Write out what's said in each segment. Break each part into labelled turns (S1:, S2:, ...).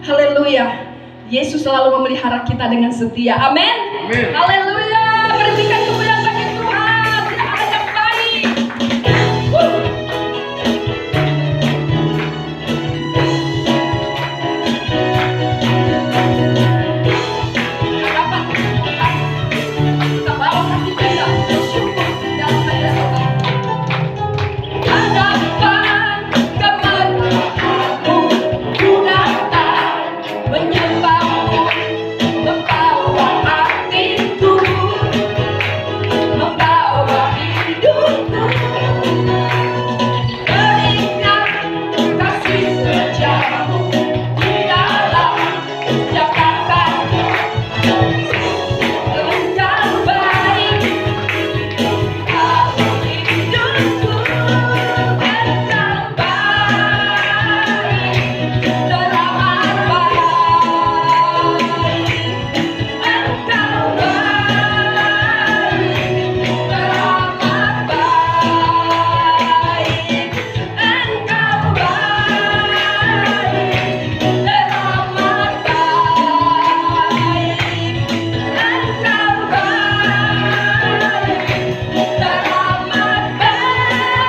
S1: Haleluya. Yesus selalu memelihara kita dengan setia. Amin. Haleluya. Berikan kemuliaan bagi Tuhan. Tidak ada yang baik. Kita bawa hati kita bersyukur dalam hadirat Tuhan. Hadapan kemenanganmu, ku datang menyembahmu, membawa hatiku, membawa hidupku. Teringat kasih setiamu di dalam setiap langkahku. Engkau baik dalam hidupku. Engkau baik, teramat baik. Engkau baik, teramat baik. Engkau baik, teramat baik. Engkau baik, teramat baik.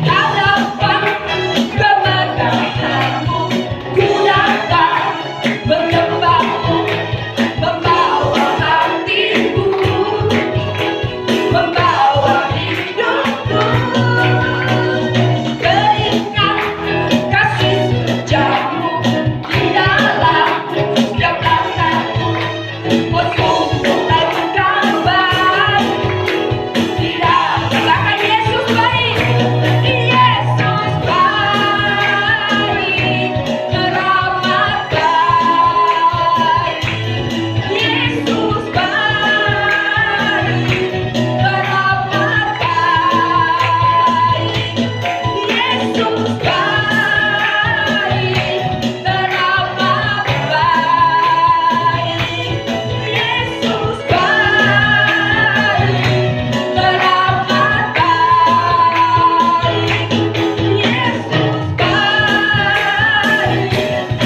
S1: Hadapan kemenanganmu, ku datang menyembahmu, membawa hatiku, membawa hidupku. Teringat kasih setiamu di dalam setiap langkahku. Oh sungguh engkau baik. Tidak katakan Yesus baik. Yesus baik, teramat baik. Yesus baik, teramat baik. Yesus baik, teramat baik. Yesus baik, teramat baik. Yesus baik,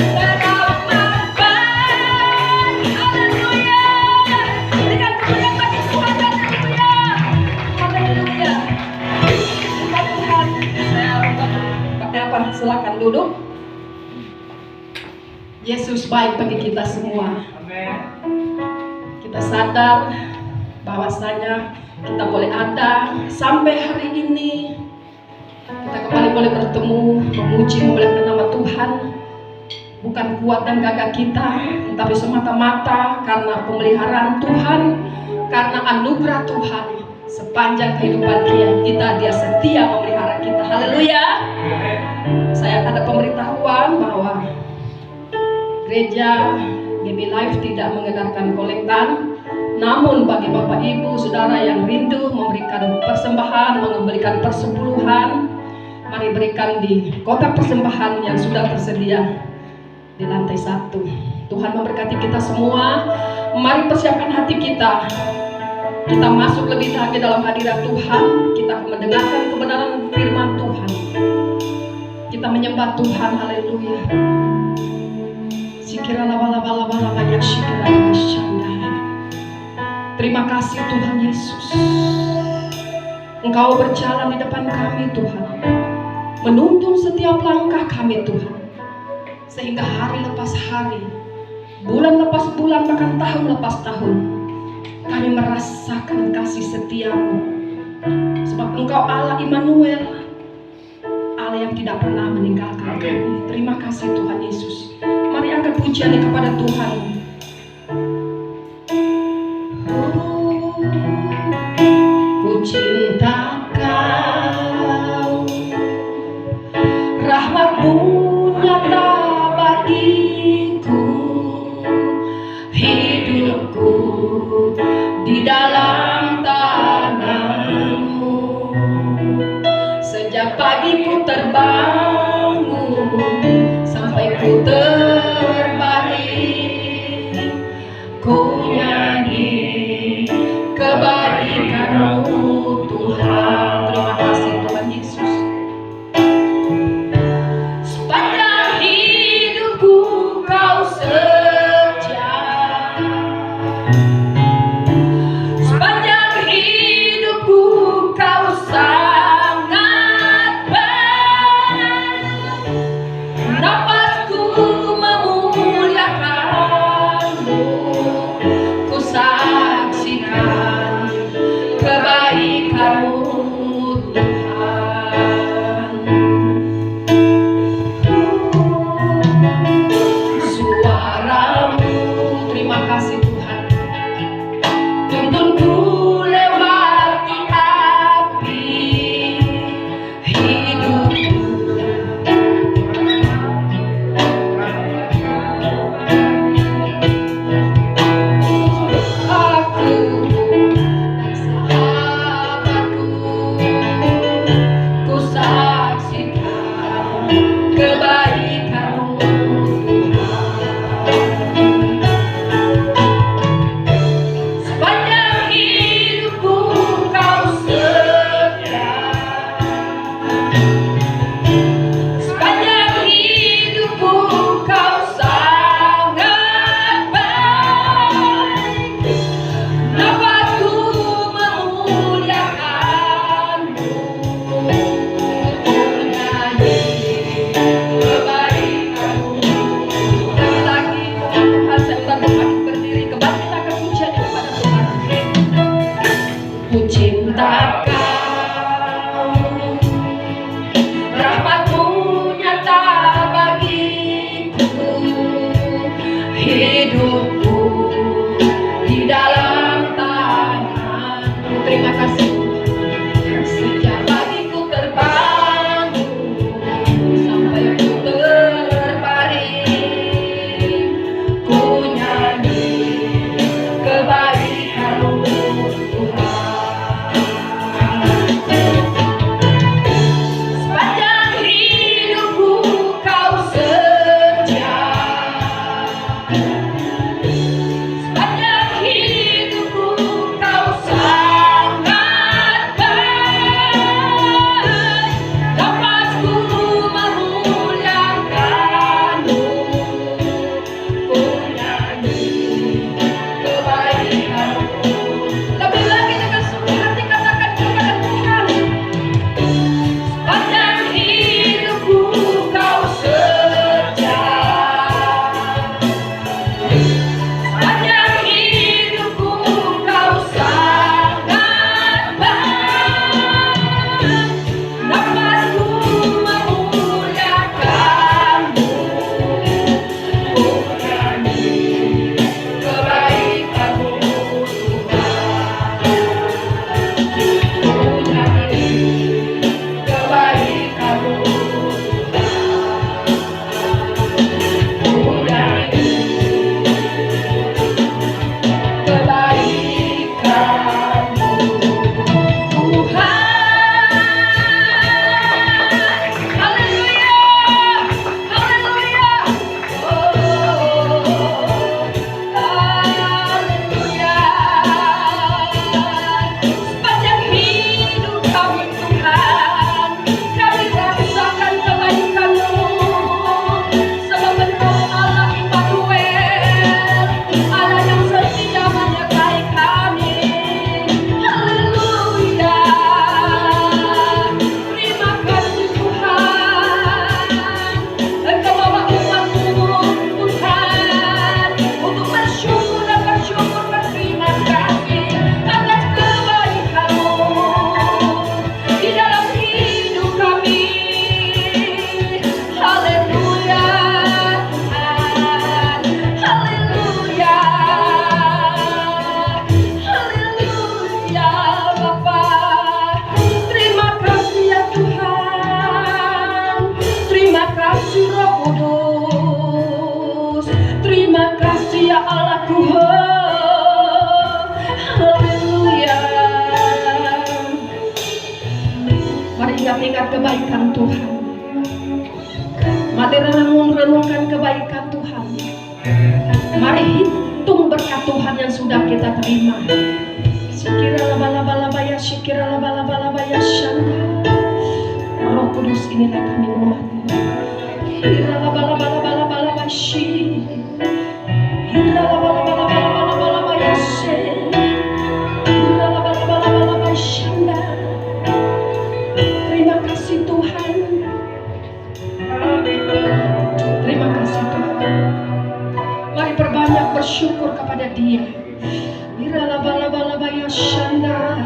S1: teramat baik. Haleluya. Berikan kemuliaan bagi Tuhan. Haleluya. Haleluya. Puji Tuhan. Saya pakai apa? Silakan duduk. Yesus baik bagi kita semua. Kita sadar bahwasanya kita boleh ada sampai hari ini. Kita kembali boleh bertemu, memuji, memuliakan nama Tuhan. Bukan kuat dan gagah kita, tapi semata-mata karena pemeliharaan Tuhan, karena anugerah Tuhan. Sepanjang kehidupan kita, Dia setia memelihara kita. Haleluya. Saya ada pemberitahuan bahwa gereja GB Life tidak mengedarkan kolektan. Namun bagi Bapak Ibu Saudara yang rindu memberikan persembahan, memberikan persepuluhan, mari berikan di kotak persembahan yang sudah tersedia di lantai 1. Tuhan memberkati kita semua. Mari persiapkan hati kita. Kita masuk lebih lagi dalam hadirat Tuhan. Kita mendengarkan kebenaran firman Tuhan. Kita menyembah Tuhan. Haleluya. Sikira laba-laba-laba-laba ya sikira laba-shanda. Terima kasih Tuhan Yesus. Engkau berjalan di depan kami Tuhan, menuntun setiap langkah kami Tuhan, sehingga hari lepas hari, bulan lepas bulan, bahkan tahun lepas tahun, kami merasakan kasih setiamu. Sebab Engkau Allah Immanuel, Allah yang tidak pernah meninggalkan kami. Terima kasih Tuhan Yesus. Mari angkat pujian kepada Tuhan. Ku cinta Kau, rahmat-Mu nyata bagiku, hidupku di dalam tangan-Mu. Sejak pagi ku terbangun sampai ku terbaring, ku nyanyi kebaikan-Mu Tuhan. Terima kasih Tuhan Yesus. Sepanjang hidupku di dalam tangan-Mu. Terima kasih sejak pagiku terbangun sampai ku terbaring, ku nyanyi kebaikan-Mu Tuhan. Sepanjang hidupku Kau setia, sepanjang hidupku Kau sangat baik, dapat ku memuliakan-Mu, ku nyanyi kebaikan-Mu. Lebih lagi dengan seluruh hati katakan kepada Tuhan, sepanjang hidupku Kau setia, sepanjang hidupku Kau sangat baik, dapat ku memuliakan-Mu, ku nyanyi kebaikan-Mu Tuhan, ku nyanyi kebaikan-Mu Tuhan, ku nyanyi kebaikan-Mu Tuhan. Haleluya, haleluya, haleluya. Sepanjang hidup kami Tuhan, kami rasakan kebaikan-Mu, sebab Engkau Allah Immanuel, Allah yang setia menyertai kami. Haleluya, terima kasih Tuhan, Engkau bawa umat-Mu Tuhan untuk bersyukur dan bersyukur berterima kasih atas kebaikan-Mu di dalam hidup kami. Haleluya, haleluya, haleluya Bapa. Terima kasih ya Tuhan, terima kasih Roh Kudus, terima kasih ya Allahku. Haleluya. Mari ingat-ingat kebaikan Tuhan. Mari renungkan kebaikan Tuhan. Mari hitung berkat Tuhan yang sudah kita terima. Sikira laba-laba ya, sikira laba-laba ya syanda. Roh Kudus, inilah kami umat-Mu. Hira laba-laba shi, hira laba-laba ya she, hira laba-laba syanda. Terima kasih Tuhan. Terima kasih Tuhan. Mari perbanyak bersyukur kepada Dia. Hira laba-laba ya syanda.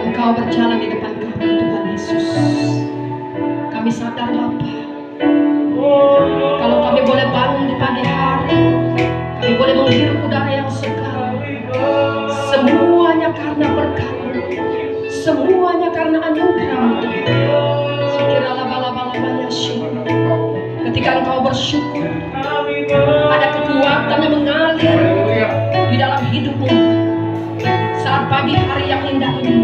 S1: Engkau berjalan di depan kami Tuhan Yesus. Kami sadar Bapa, kalau kami boleh bangun di pagi hari, kami boleh menghirup udara yang segar, semuanya karena berkat-Mu, semuanya karena anugerah-Mu Tuhan. Sikira laba-laba ya syukur. Ketika Engkau bersyukur, ada kekuatan yang mengalir di dalam hidupmu saat pagi hari yang indah ini.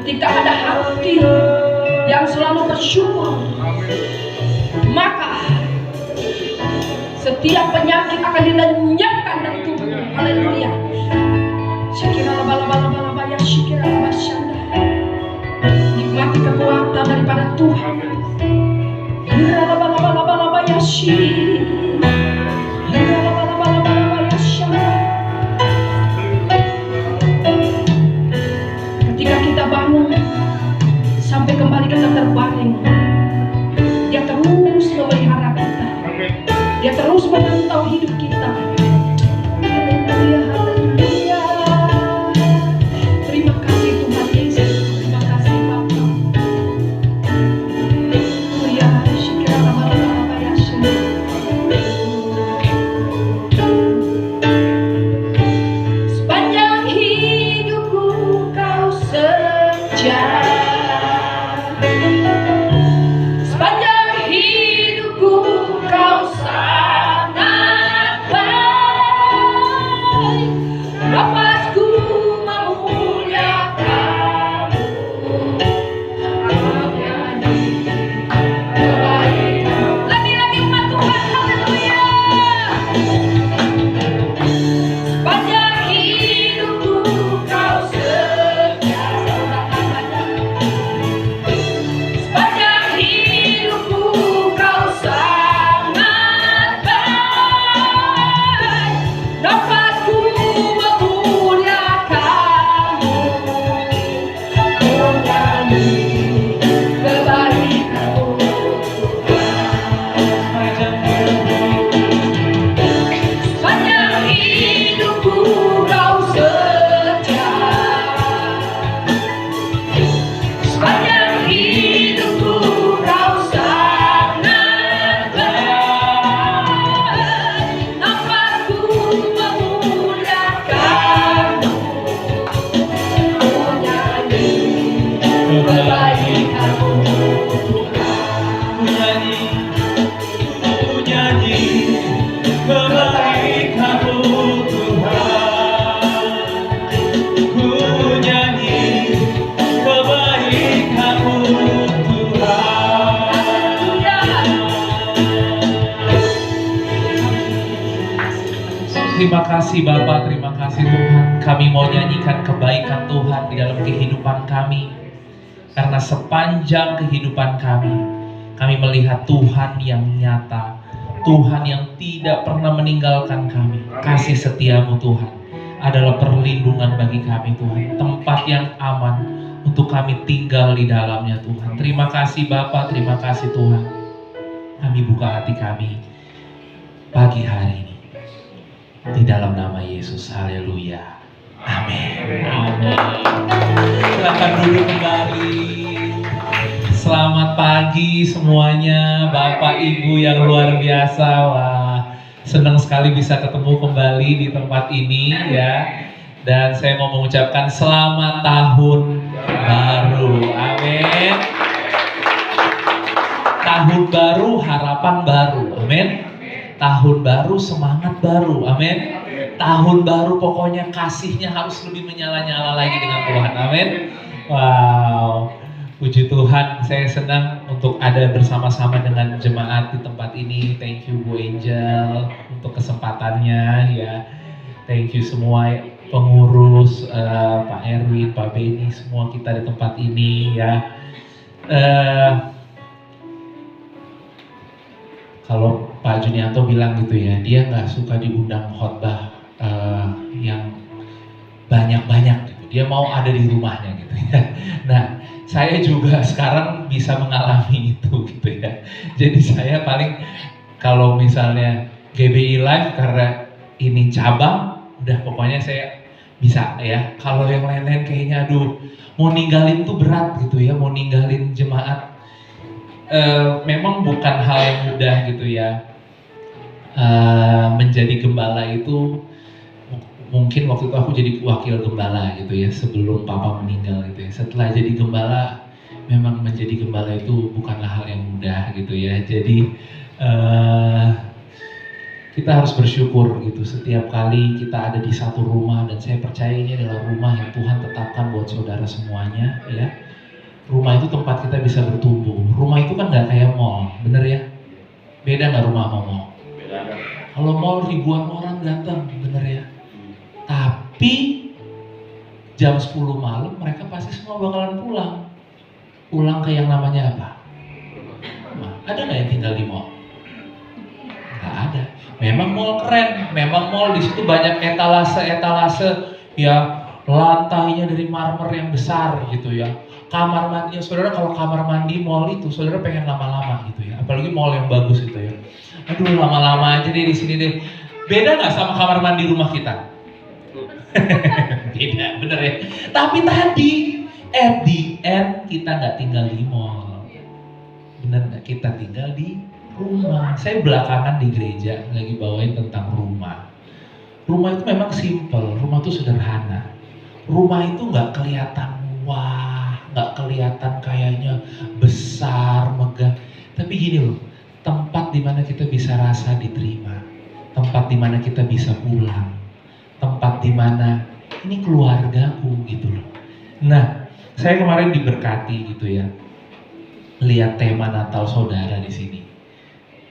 S1: Ketika ada hati yang selalu bersyukur, maka setiap penyakit akan dilenyapkan dari tubuhmu. Haleluya. Sikira laba-laba ya sikira laba syanda. Nikmati kekuatan daripada Tuhan. Hira laba-laba ya shi, hira laba-laba ya syanda. Ketika kita bangun sampai kembali kita terbaring, Dia terus memelihara kita, Dia terus memantau hidup kita. Haleluya, haleluya. Terima kasih Tuhan Yesus, terima kasih Bapa. Haleluya, syukur setia. Sepanjang hidupku kau sangat baik, nafasku memuliakanmu, menyanyi kebaikan. Lagi-lagi umat Tuhan, haleluya. Sepanjang hidupku kau setia. Sepanjang hidupku kau sangat baik, nafasku memuliakanmu, menyanyi kebaikan-Mu Tuhan. Sepanjang hidupku kau setia. Sepanjang hidupku kau sangat baik, nafasku memuliakanmu, menyanyi kebaikan-Mu
S2: Terima kasih Bapa, terima kasih Tuhan. Kami mau nyanyikan kebaikan Tuhan di dalam kehidupan kami. Karena sepanjang kehidupan kami melihat Tuhan yang nyata, Tuhan yang tidak pernah meninggalkan kami. Kasih setiamu Tuhan adalah perlindungan bagi kami Tuhan, tempat yang aman untuk kami tinggal di dalamnya Tuhan. Terima kasih Bapa, terima kasih Tuhan. Kami buka hati kami pagi hari ini di dalam nama Yesus. Haleluya. Amin. Amin. Silakan duduk kembali. Selamat pagi semuanya, Bapak Ibu yang luar biasa. Wah, senang sekali bisa ketemu kembali di tempat ini ya. Dan saya mau mengucapkan selamat tahun baru. Amin. Tahun baru, harapan baru. Amin. Tahun baru, semangat baru. Amin. Tahun baru pokoknya kasihnya harus lebih menyala-nyala lagi dengan Tuhan. Amin. Wow. Puji Tuhan, saya senang untuk ada bersama-sama dengan jemaat di tempat ini. Thank you Bu Angel untuk kesempatannya ya. Thank you semua pengurus, Pak Erwin, Pak Beni, semua kita di tempat ini ya. Kalau Pak Junianto bilang gitu ya, dia nggak suka diundang khotbah yang banyak-banyak gitu. Dia mau ada di rumahnya gitu ya. Nah, saya juga sekarang bisa mengalami itu gitu ya. Jadi saya paling kalau misalnya GBI Live karena ini cabang, udah pokoknya saya bisa ya. Kalau yang lain-lain kayaknya aduh, mau ninggalin tuh berat gitu ya, mau ninggalin jemaat. Memang bukan hal yang mudah gitu ya. Menjadi gembala itu mungkin waktu itu aku jadi wakil gembala gitu ya sebelum papa meninggal gitu ya. Setelah jadi gembala, memang menjadi gembala itu bukanlah hal yang mudah gitu ya. Jadi kita harus bersyukur gitu setiap kali kita ada di satu rumah, dan saya percaya ini adalah rumah yang Tuhan tetapkan buat saudara semuanya ya. Rumah itu tempat kita bisa bertumbuh. Rumah itu kan nggak kayak mall, bener ya? Beda nggak rumah sama mall? Beda. Kalau mall ribuan orang datang, bener ya? Tapi jam 10 malam mereka pasti semua bakalan pulang. Pulang ke yang namanya apa? Nah, ada nggak yang tinggal di mall? Nggak ada. Memang mall keren, memang mall di situ banyak etalase ya, lantainya dari marmer yang besar gitu ya. Kamar mandinya, saudara kalau kamar mandi mall itu, saudara pengen lama-lama gitu ya. Apalagi mall yang bagus itu ya. Aduh lama-lama aja deh di sini deh. Beda nggak sama kamar mandi rumah kita? Beda, bener ya. Tapi tadi at the end kita nggak tinggal di mall, bener nggak? Kita tinggal di rumah. Saya belakangan di gereja lagi bawain tentang rumah. Rumah itu memang simple, rumah itu sederhana. Rumah itu nggak kelihatan wah nggak kelihatan kayaknya besar, megah. Tapi gini loh, tempat dimana kita bisa rasa diterima, tempat dimana kita bisa pulang, tempat dimana ini keluargaku gitu loh. Nah, saya kemarin diberkati gitu ya, lihat tema Natal saudara di sini.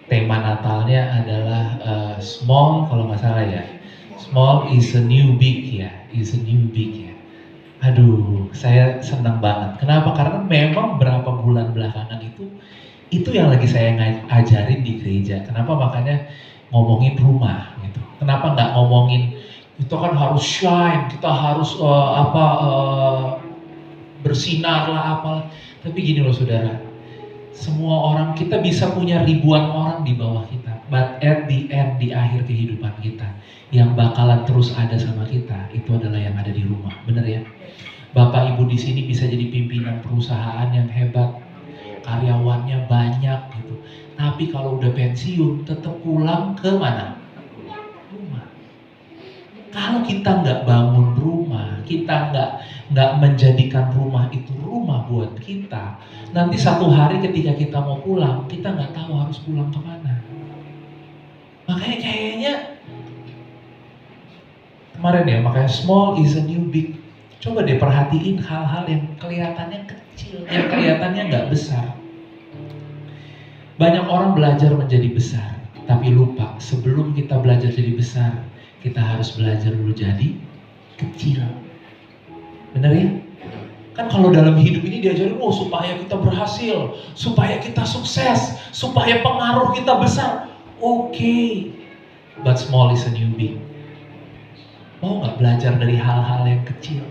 S2: Tema Natalnya adalah small, kalau nggak salah ya. Small is a new big ya, is a new big ya. Aduh, saya senang banget. Kenapa? Karena memang berapa bulan belakangan itu yang lagi saya ajarin di gereja. Kenapa makanya ngomongin rumah gitu. Kenapa nggak ngomongin kita kan harus shine, kita harus bersinar lah apa. Tapi gini loh saudara, semua orang, kita bisa punya ribuan orang di bawah kita, but at the end, di akhir kehidupan kita, yang bakalan terus ada sama kita, itu adalah yang ada di rumah. Bener ya? Bapak Ibu di sini bisa jadi pimpinan perusahaan yang hebat, karyawannya banyak gitu. Tapi kalau udah pensiun, tetap pulang ke mana? Rumah. Kalau kita nggak bangun rumah, kita nggak menjadikan rumah itu rumah buat kita, nanti satu hari ketika kita mau pulang, kita nggak tahu harus pulang kemana. Makanya kayaknya kemarin ya, makanya small is a new big. Coba deh perhatiin hal-hal yang kelihatannya kecil, yang kelihatannya nggak besar. Banyak orang belajar menjadi besar, tapi lupa sebelum kita belajar jadi besar, kita harus belajar dulu jadi kecil. Benar ya? Kan kalau dalam hidup ini diajarin, supaya kita berhasil, supaya kita sukses, supaya pengaruh kita besar. Oke, but small is a new big. Mau nggak belajar dari hal-hal yang kecil?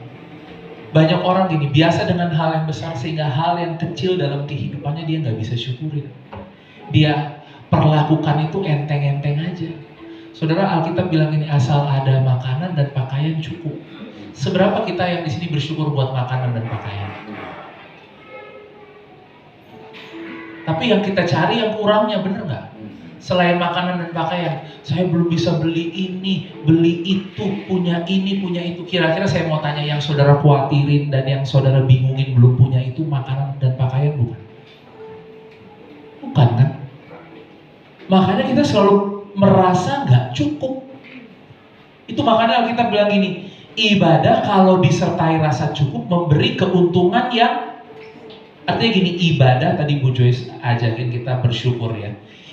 S2: Banyak orang gini, biasa dengan hal yang besar sehingga hal yang kecil dalam kehidupannya dia nggak bisa syukurin. Dia perlakukan itu enteng-enteng aja. Saudara, Alkitab bilang ini, asal ada makanan dan pakaian cukup. Seberapa kita yang di sini bersyukur buat makanan dan pakaian? Tapi yang kita cari yang kurangnya, bener nggak? Selain makanan dan pakaian, saya belum bisa beli ini, beli itu, punya ini, punya itu. Kira-kira saya mau tanya, yang saudara khawatirin dan yang saudara bingungin belum punya itu makanan dan pakaian bukan? Bukan kan? Makanya kita selalu merasa nggak cukup. Itu makanya kita bilang gini, ibadah kalau disertai rasa cukup memberi keuntungan yang, artinya gini, ibadah tadi Bu Joyce ajakin kita bersyukur ya.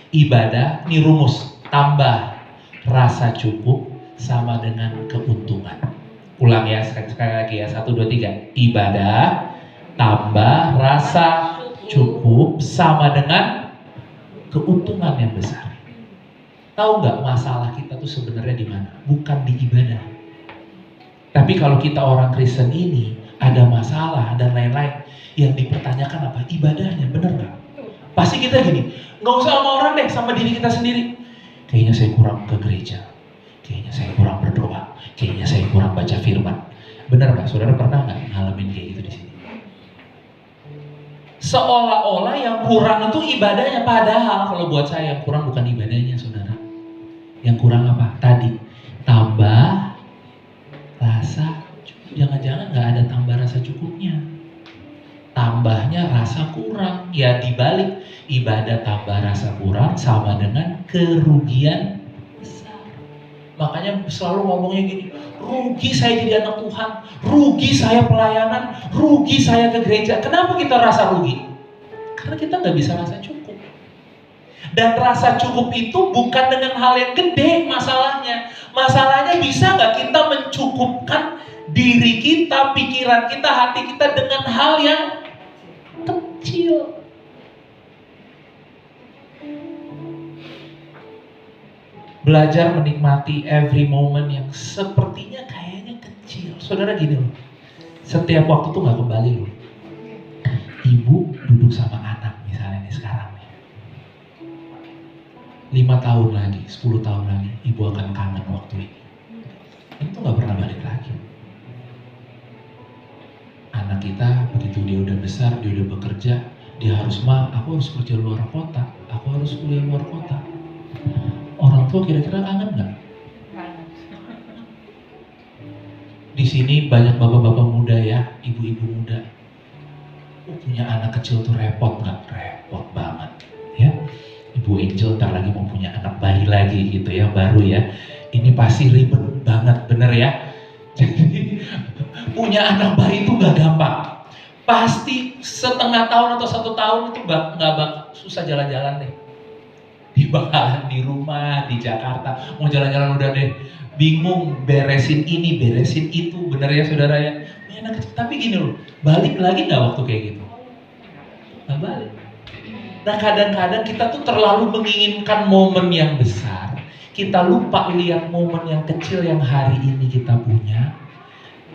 S2: Ibadah, ini rumus, tambah rasa cukup sama dengan keuntungan. Ulang ya, sekali lagi ya, 1, 2, 3. Ibadah, tambah rasa cukup sama dengan keuntungan yang besar. Tahu nggak masalah kita tuh sebenarnya di mana? Bukan di ibadah. Tapi kalau kita orang Kristen ini ada masalah dan lain-lain, yang dipertanyakan apa? Ibadahnya, bener nggak? Pasti kita gini, nggak usah sama orang deh, sama diri kita sendiri. Kayaknya saya kurang ke gereja, kayaknya saya kurang berdoa, kayaknya saya kurang baca firman. Bener nggak? Saudara pernah nggak ngalamin kayak gitu di sini? Seolah-olah yang kurang itu ibadahnya, padahal kalau buat saya yang kurang bukan ibadahnya, saudara. Yang kurang apa? Tadi tambah rasa cukup. Jangan-jangan nggak ada tambah rasa cukupnya. Tambahnya rasa kurang. Ya dibalik, ibadah tambah rasa kurang sama dengan kerugian besar. Makanya selalu ngomongnya gini, rugi saya jadi anak Tuhan, rugi saya pelayanan, rugi saya ke gereja. Kenapa kita rasa rugi? Karena kita nggak bisa rasa cukup. Dan rasa cukup itu bukan dengan hal yang gede masalahnya. Masalahnya bisa nggak kita mencukupkan diri kita, pikiran kita, hati kita dengan hal yang kecil. Belajar menikmati every moment yang sepertinya kayaknya kecil. Saudara gini loh, setiap waktu tuh gak kembali loh. Ibu duduk sama anak misalnya nih sekarang nih, 5 tahun lagi, 10 tahun lagi, ibu akan kangen waktu ini. Itu gak pernah balik lagi. Anak kita begitu dia udah besar, dia udah bekerja, dia harus, aku harus kerja luar kota, aku harus kuliah luar kota. Orang tua kira-kira kangen nggak? Di sini banyak bapak-bapak muda ya, ibu-ibu muda. Punya anak kecil tuh repot nggak? Repot banget, ya. Ibu Angel ntar lagi mau punya anak bayi lagi gitu ya, baru ya. Ini pasti ribet banget, bener ya. Jadi punya anak bayi itu nggak gampang. Pasti setengah tahun atau 1 tahun itu nggak susah jalan-jalan deh. Di bakalan di rumah, di Jakarta, mau jalan-jalan udah deh bingung, beresin ini, beresin itu, bener ya saudara ya. Punya anak kecil, tapi gini loh, balik lagi nggak waktu kayak gitu? Nggak balik. Nah kadang-kadang kita tuh terlalu menginginkan momen yang besar. Kita lupa lihat momen yang kecil yang hari ini kita punya.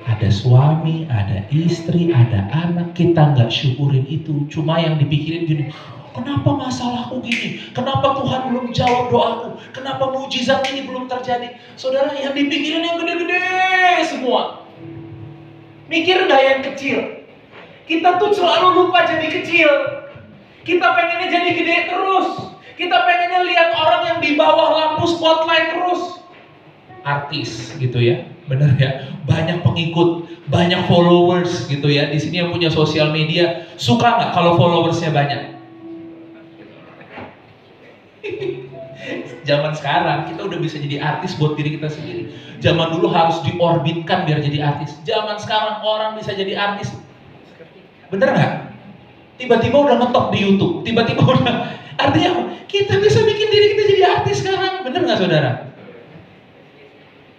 S2: Ada suami, ada istri, ada anak. Kita nggak syukurin itu. Cuma yang dipikirin gini, kenapa masalahku gini? Kenapa Tuhan belum jawab doaku? Kenapa mujizat ini belum terjadi? Saudara, yang dipikirin yang gede-gede semua. Mikir nggak yang kecil? Kita tuh selalu lupa jadi kecil. Kita pengennya jadi gede terus. Kita pengennya lihat orang yang di bawah lampu spotlight terus. Artis gitu ya, bener ya. Banyak pengikut, banyak followers gitu ya. Di sini yang punya sosial media, suka nggak kalau followersnya banyak? Zaman sekarang kita udah bisa jadi artis buat diri kita sendiri. Zaman dulu harus diorbitkan biar jadi artis. Zaman sekarang orang bisa jadi artis. Bener nggak? Tiba-tiba udah ngetop di YouTube, tiba-tiba udah, artinya apa? Kita bisa bikin diri kita jadi artis sekarang, bener nggak saudara?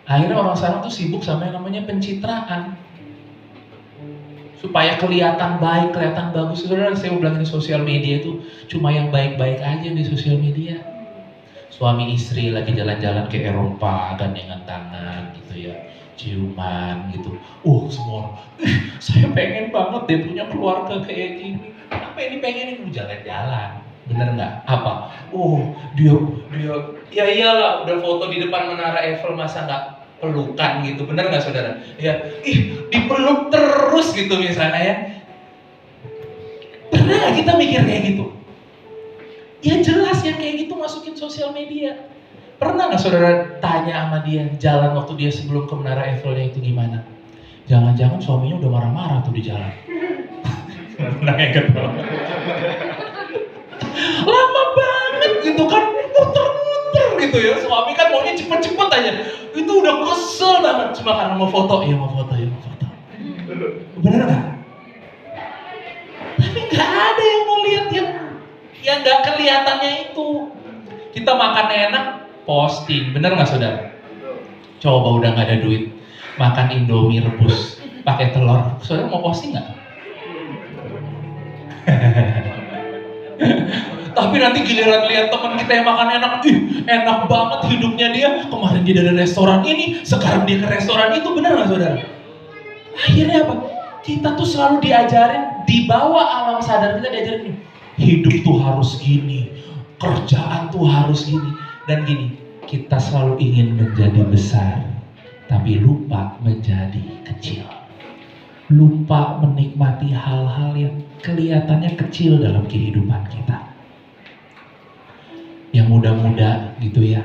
S2: Akhirnya orang sekarang tuh sibuk sama yang namanya pencitraan, supaya kelihatan baik, kelihatan bagus. Saudara, saya mau bilang ini sosial media itu cuma yang baik-baik aja di sosial media. Suami istri lagi jalan-jalan ke Eropa, gandengan tangan gitu ya, ciuman gitu. Semua orang, saya pengen banget deh punya keluarga kayak gini. Apa ini pengen jalan-jalan, bener nggak? Apa? Dia, ya iyalah, udah foto di depan Menara Eiffel, masa nggak pelukan gitu, bener nggak saudara? Ya, dipeluk terus gitu misalnya ya. Pernah nggak kita mikir kayak gitu? Ya jelas yang kayak gitu masukin sosial media. Pernah nggak saudara tanya sama dia jalan waktu dia sebelum ke Menara Eiffelnya itu gimana? Jangan-jangan suaminya udah marah-marah tuh di jalan. Pernah yang kedua. Lama banget gitu kan, muter-muter gitu ya. Suami kan maunya cepet-cepet aja. Itu udah kesel banget cuma karena mau foto. Ya mau foto, ya mau foto. Bener nggak? Tapi nggak ada yang mau lihat yang nggak kelihatannya itu. Kita makan enak, posting, bener nggak saudara? Coba udah nggak ada duit, makan Indomie rebus pakai telur, saudara mau posting nggak? Tapi nanti giliran lihat teman kita yang makan enak, enak banget hidupnya dia. Kemarin dia dari restoran ini, sekarang dia ke restoran itu, bener nggak saudara? Akhirnya apa? Kita tuh selalu diajarin, di bawah alam sadar kita diajarin, hidup tuh harus gini, kerjaan tuh harus gini, dan gini. Kita selalu ingin menjadi besar, tapi lupa menjadi kecil. Lupa menikmati hal-hal yang kelihatannya kecil dalam kehidupan kita. Yang muda-muda gitu ya,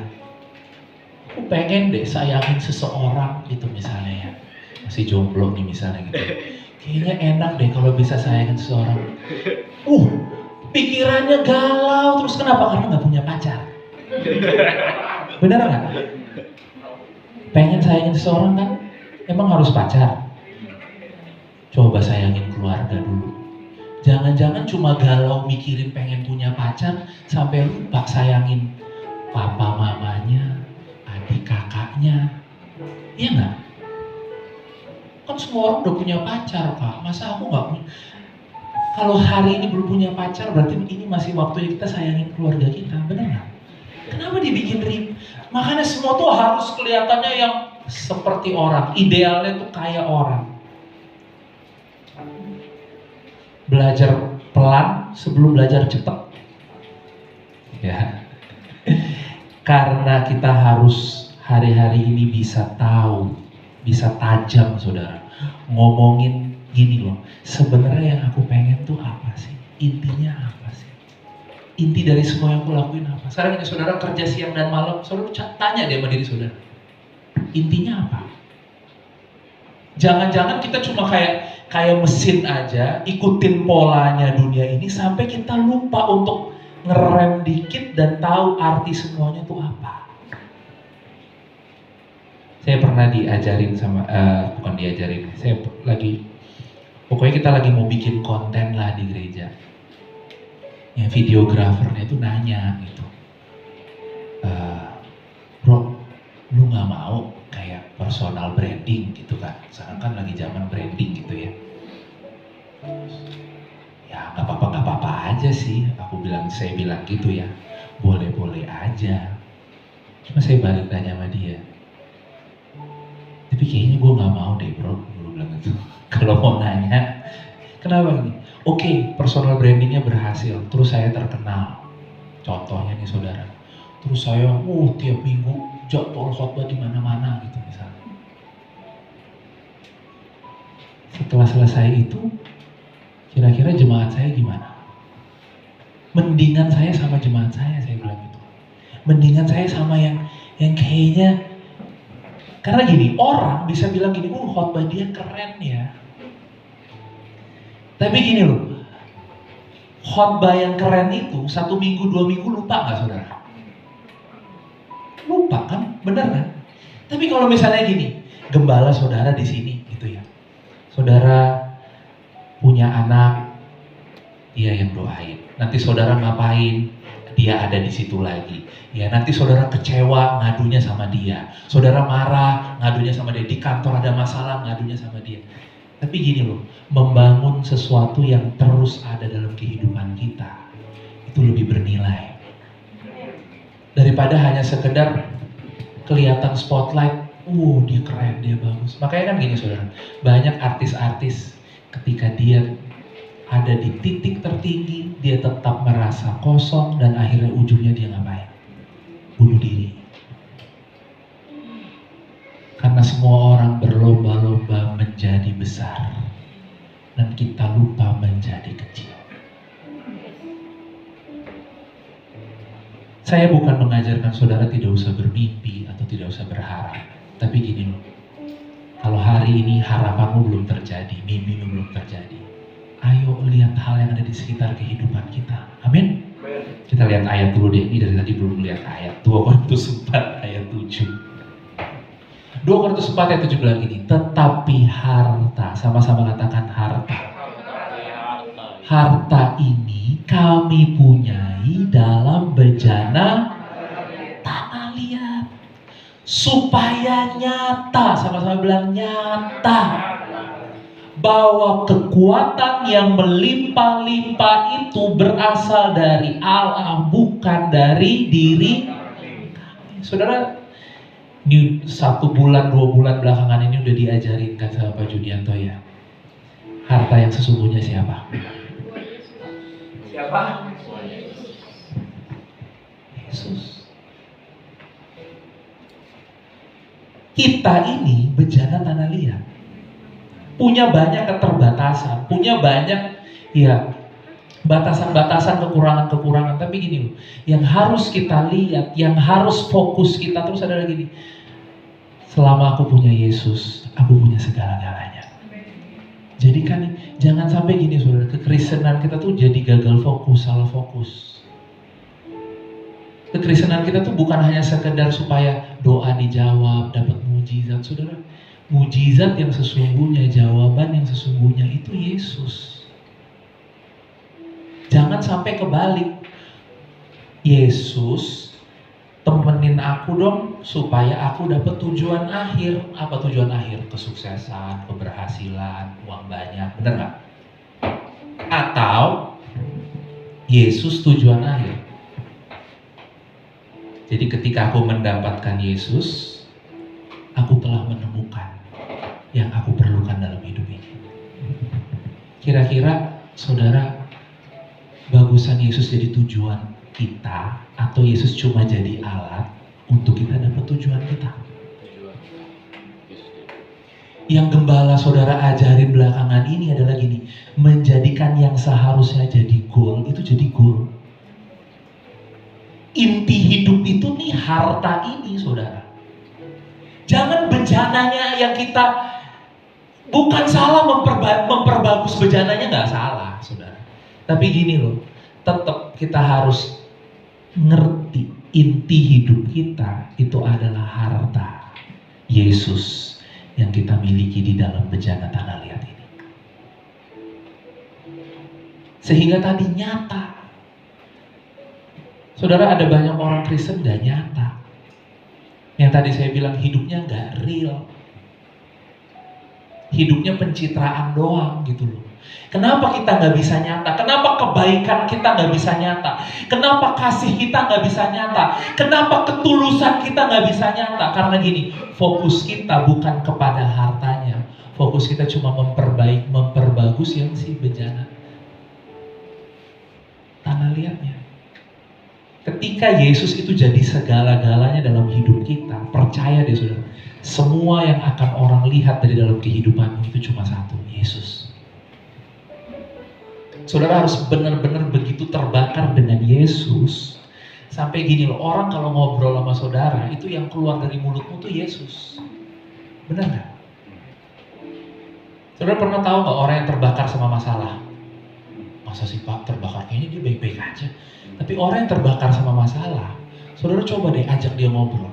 S2: aku pengen deh sayangin seseorang gitu misalnya ya. Masih jomblo nih misalnya gitu. Kayaknya enak deh kalau bisa sayangin seseorang. Pikirannya galau terus, kenapa? Karena nggak punya pacar. Benar nggak? Pengen sayangin seseorang kan, emang harus pacar. Coba sayangin keluarga dulu. Jangan-jangan cuma galau mikirin pengen punya pacar, sampai lupa sayangin papa mamanya, adik kakaknya. Iya nggak? Kan semua orang udah punya pacar, Pak. Masa aku nggak punya? Kalau hari ini belum punya pacar, berarti ini masih waktunya kita sayangin keluarga kita, benar nggak? Kenapa dibikin ribet? Makanya semua tuh harus kelihatannya yang seperti orang, idealnya tuh kayak orang. Belajar pelan sebelum belajar cepat. Ya. Karena kita harus hari-hari ini bisa tahu, bisa tajam saudara. Ngomongin gini loh, sebenarnya yang aku pengen tuh apa sih? Intinya apa sih? Inti dari semua yang aku lakuin apa? Sekarang ini saudara kerja siang dan malam, saudara tanya deh sama diri saudara. Intinya apa? Jangan-jangan kita cuma kayak kayak mesin aja, ikutin polanya dunia ini sampai kita lupa untuk ngerem dikit dan tahu arti semuanya itu apa. Saya pernah diajarin sama, bukan diajarin, pokoknya kita lagi mau bikin konten lah di gereja. Yang videografernya itu nanya gitu, bro, lu nggak mau kayak personal branding gitu kan? Sekarang kan lagi zaman branding gitu ya. Ya nggak apa-apa aja sih, saya bilang gitu ya, boleh-boleh aja. Cuma saya balik tanya sama dia, tapi kayaknya gue nggak mau deh bro, gue bilang gitu. Kalau mau nanya, kenapa nih? Oke, personal brandingnya berhasil, terus saya terkenal. Contohnya nih saudara, terus saya, tiap minggu jadwal khotbah di mana-mana gitu misalnya. Setelah selesai itu, kira-kira jemaat saya gimana? Mendingan saya sama jemaat saya bilang gitu. Mendingan saya sama yang kayaknya, karena gini, orang bisa bilang gini, khotbah dia keren ya. Tapi gini loh, khotbah yang keren itu 1 minggu 2 minggu lupa nggak saudara? Lupa kan, benar kan? Tapi kalau misalnya gini, gembala saudara di sini gitu ya, saudara punya anak, dia yang doain. Nanti saudara ngapain, dia ada di situ lagi. Ya nanti saudara kecewa, ngadunya sama dia. Saudara marah, ngadunya sama dia. Di kantor ada masalah, ngadunya sama dia. Tapi gini loh, membangun sesuatu yang terus ada dalam kehidupan kita, itu lebih bernilai. Daripada hanya sekedar kelihatan spotlight, dia keren, dia bagus. Makanya kan gini saudara, banyak artis-artis ketika dia ada di titik tertinggi, dia tetap merasa kosong dan akhirnya ujungnya dia ngapain? Bunuh diri. Karena semua orang berlomba-lomba menjadi besar dan kita lupa menjadi kecil. Saya bukan mengajarkan saudara tidak usah bermimpi atau tidak usah berharap. Tapi gini loh, kalau hari ini harapanmu belum terjadi, mimpimu belum terjadi, ayo lihat hal yang ada di sekitar kehidupan kita. Amin. Kita lihat ayat dulu deh, ini dari tadi belum lihat ayat. 2 Korintus 4 ayat 7. 2 Korintus 4 ayat 7 bilang gini, tetapi harta, sama-sama katakan harta. Harta ini kami punyai dalam bejana tanah liat, supaya nyata, sama-sama bilang nyata, bahwa kekuatan yang melimpah-limpah itu berasal dari Allah, bukan dari diri kami. Saudara, ini 1 bulan 2 bulan belakangan ini udah diajarin kan sama Pak Judianto ya. Harta yang sesungguhnya siapa? Siapa? Yesus. Kita ini bejana tanah liat, punya banyak keterbatasan, punya banyak batasan-batasan, kekurangan-kekurangan. Tapi gini loh, yang harus kita lihat, yang harus fokus kita terus adalah gini, selama aku punya Yesus, aku punya segala-galanya. Jadi kan jangan sampai gini saudara, kekristenan kita tuh jadi gagal fokus, salah fokus. Kekristenan kita tuh bukan hanya sekedar supaya doa dijawab, dapat mujizat. Saudara, mujizat yang sesungguhnya, jawaban yang sesungguhnya itu Yesus. Jangan sampai kebalik. Yesus, temenin aku dong supaya aku dapat tujuan akhir. Apa tujuan akhir? Kesuksesan, keberhasilan, uang banyak. Benar nggak? Atau Yesus tujuan akhir. Jadi ketika aku mendapatkan Yesus, aku telah menemukan yang aku perlukan dalam hidup ini. Kira-kira saudara, bagusan Yesus jadi tujuan kita atau Yesus cuma jadi alat untuk kita dapat tujuan kita? Yang gembala saudara ajarin belakangan ini adalah gini, menjadikan yang seharusnya jadi goal itu jadi goal. Inti hidup itu nih harta ini saudara. Jangan bejananya yang kita Bukan salah memperbagus bejananya, nggak salah, saudara. Tapi gini loh, tetap kita harus ngerti inti hidup kita itu adalah harta Yesus yang kita miliki di dalam bejana tanah liat ini. Sehingga tadi nyata. Saudara, ada banyak orang Kristen gak nyata. Yang tadi saya bilang hidupnya gak real. Hidupnya pencitraan doang gitu loh. Kenapa kita gak bisa nyata? Kenapa kebaikan kita gak bisa nyata? Kenapa kasih kita gak bisa nyata? Kenapa ketulusan kita gak bisa nyata? Karena gini, fokus kita bukan kepada hartanya. Fokus kita cuma memperbagus yang si bejana tanah liatnya. Ketika Yesus itu jadi segala-galanya dalam hidup kita, percaya deh saudara, semua yang akan orang lihat dari dalam kehidupanmu itu cuma satu, Yesus. Saudara harus benar-benar begitu terbakar dengan Yesus, sampai gini loh, orang kalau ngobrol sama saudara, itu yang keluar dari mulutmu tuh Yesus. Benar gak? Saudara pernah tahu gak orang yang terbakar sama masalah? Masa sih Pak terbakar? Kayaknya dia baik-baik aja. Tapi orang yang terbakar sama masalah, saudara coba deh ajak dia ngobrol.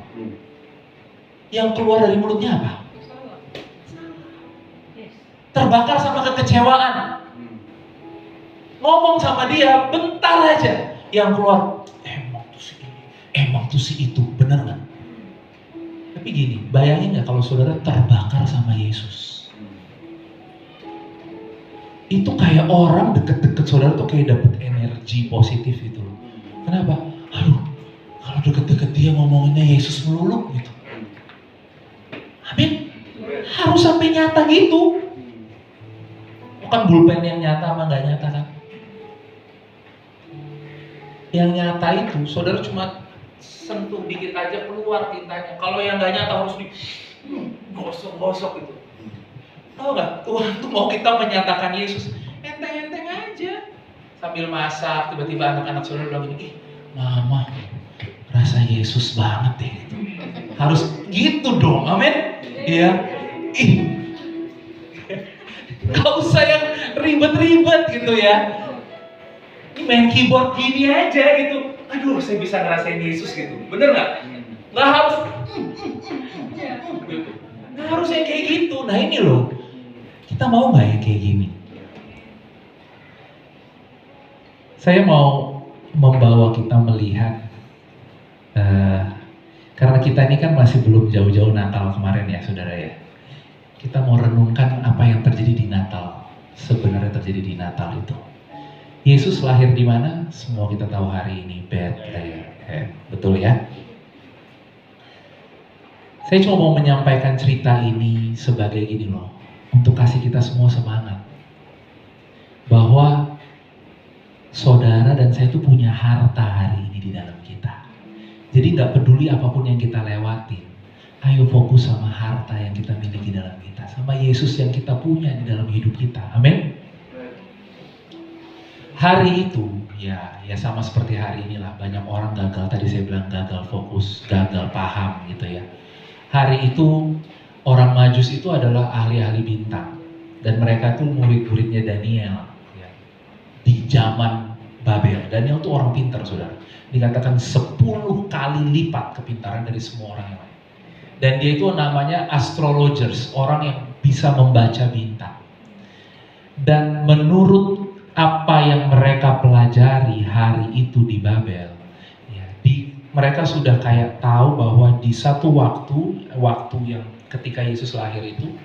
S2: Yang keluar dari mulutnya apa? Terbakar sama kekecewaan. Ngomong sama dia, bentar aja. Yang keluar, emang tuh si ini, emang tuh si itu. Bener gak? Tapi gini, bayangin gak kalau saudara terbakar sama Yesus? Itu kayak orang deket-deket saudara tuh kayak dapet energi positif gitu loh. Kenapa? Aduh, kalau deket-deket dia ngomonginnya Yesus melulu gitu. Amin. Harus sampai nyata gitu. Bukan pulpen yang nyata sama gak nyata kan? Yang nyata itu, saudara cuma sentuh dikit aja keluar tintanya. Kalau yang gak nyata harus di gosok-gosok gitu. Tahu gak? Tuhan tuh mau kita menyatakan Yesus. Enteng-enteng aja. Sambil masak, tiba-tiba anak-anak saudara bilang gini, Mama, rasa Yesus banget deh. Gitu. Harus gitu dong, amin? Iya. Gak usah yang ribet-ribet gitu ya. Ini main keyboard gini aja gitu. Aduh, saya bisa ngerasain Yesus gitu. Bener gak? Gak harus gitu. Gak harus yang kayak gitu. Nah ini loh, kita mau gak yang kayak gini? Saya mau membawa kita melihat, karena kita ini kan masih belum jauh-jauh Natal kemarin ya saudara ya. Kita mau renungkan apa yang terjadi di Natal, sebenarnya terjadi di Natal itu. Yesus lahir di mana? Semua kita tahu hari ini, Bethlehem. Betul ya? Saya cuma mau menyampaikan cerita ini sebagai gini loh, untuk kasih kita semua semangat. Bahwa saudara dan saya itu punya harta hari ini di dalam kita. Jadi gak peduli apapun yang kita lewatin, ayo fokus sama harta yang kita miliki dalam kita, sama Yesus yang kita punya di dalam hidup kita. Amin. Hari itu ya sama seperti hari inilah, banyak orang gagal, tadi saya bilang gagal fokus, gagal paham gitu ya. Hari itu orang Majus itu adalah ahli-ahli bintang, dan mereka tuh murid-muridnya Daniel ya. Di zaman Babel. Daniel tuh orang pintar saudara, dikatakan 10 kali lipat kepintaran dari semua orang yang lain. Dan dia itu namanya astrologers, orang yang bisa membaca bintang. Dan menurut apa yang mereka pelajari hari itu di Babel, ya, mereka sudah kayak tahu bahwa di satu waktu yang ketika Yesus lahir itu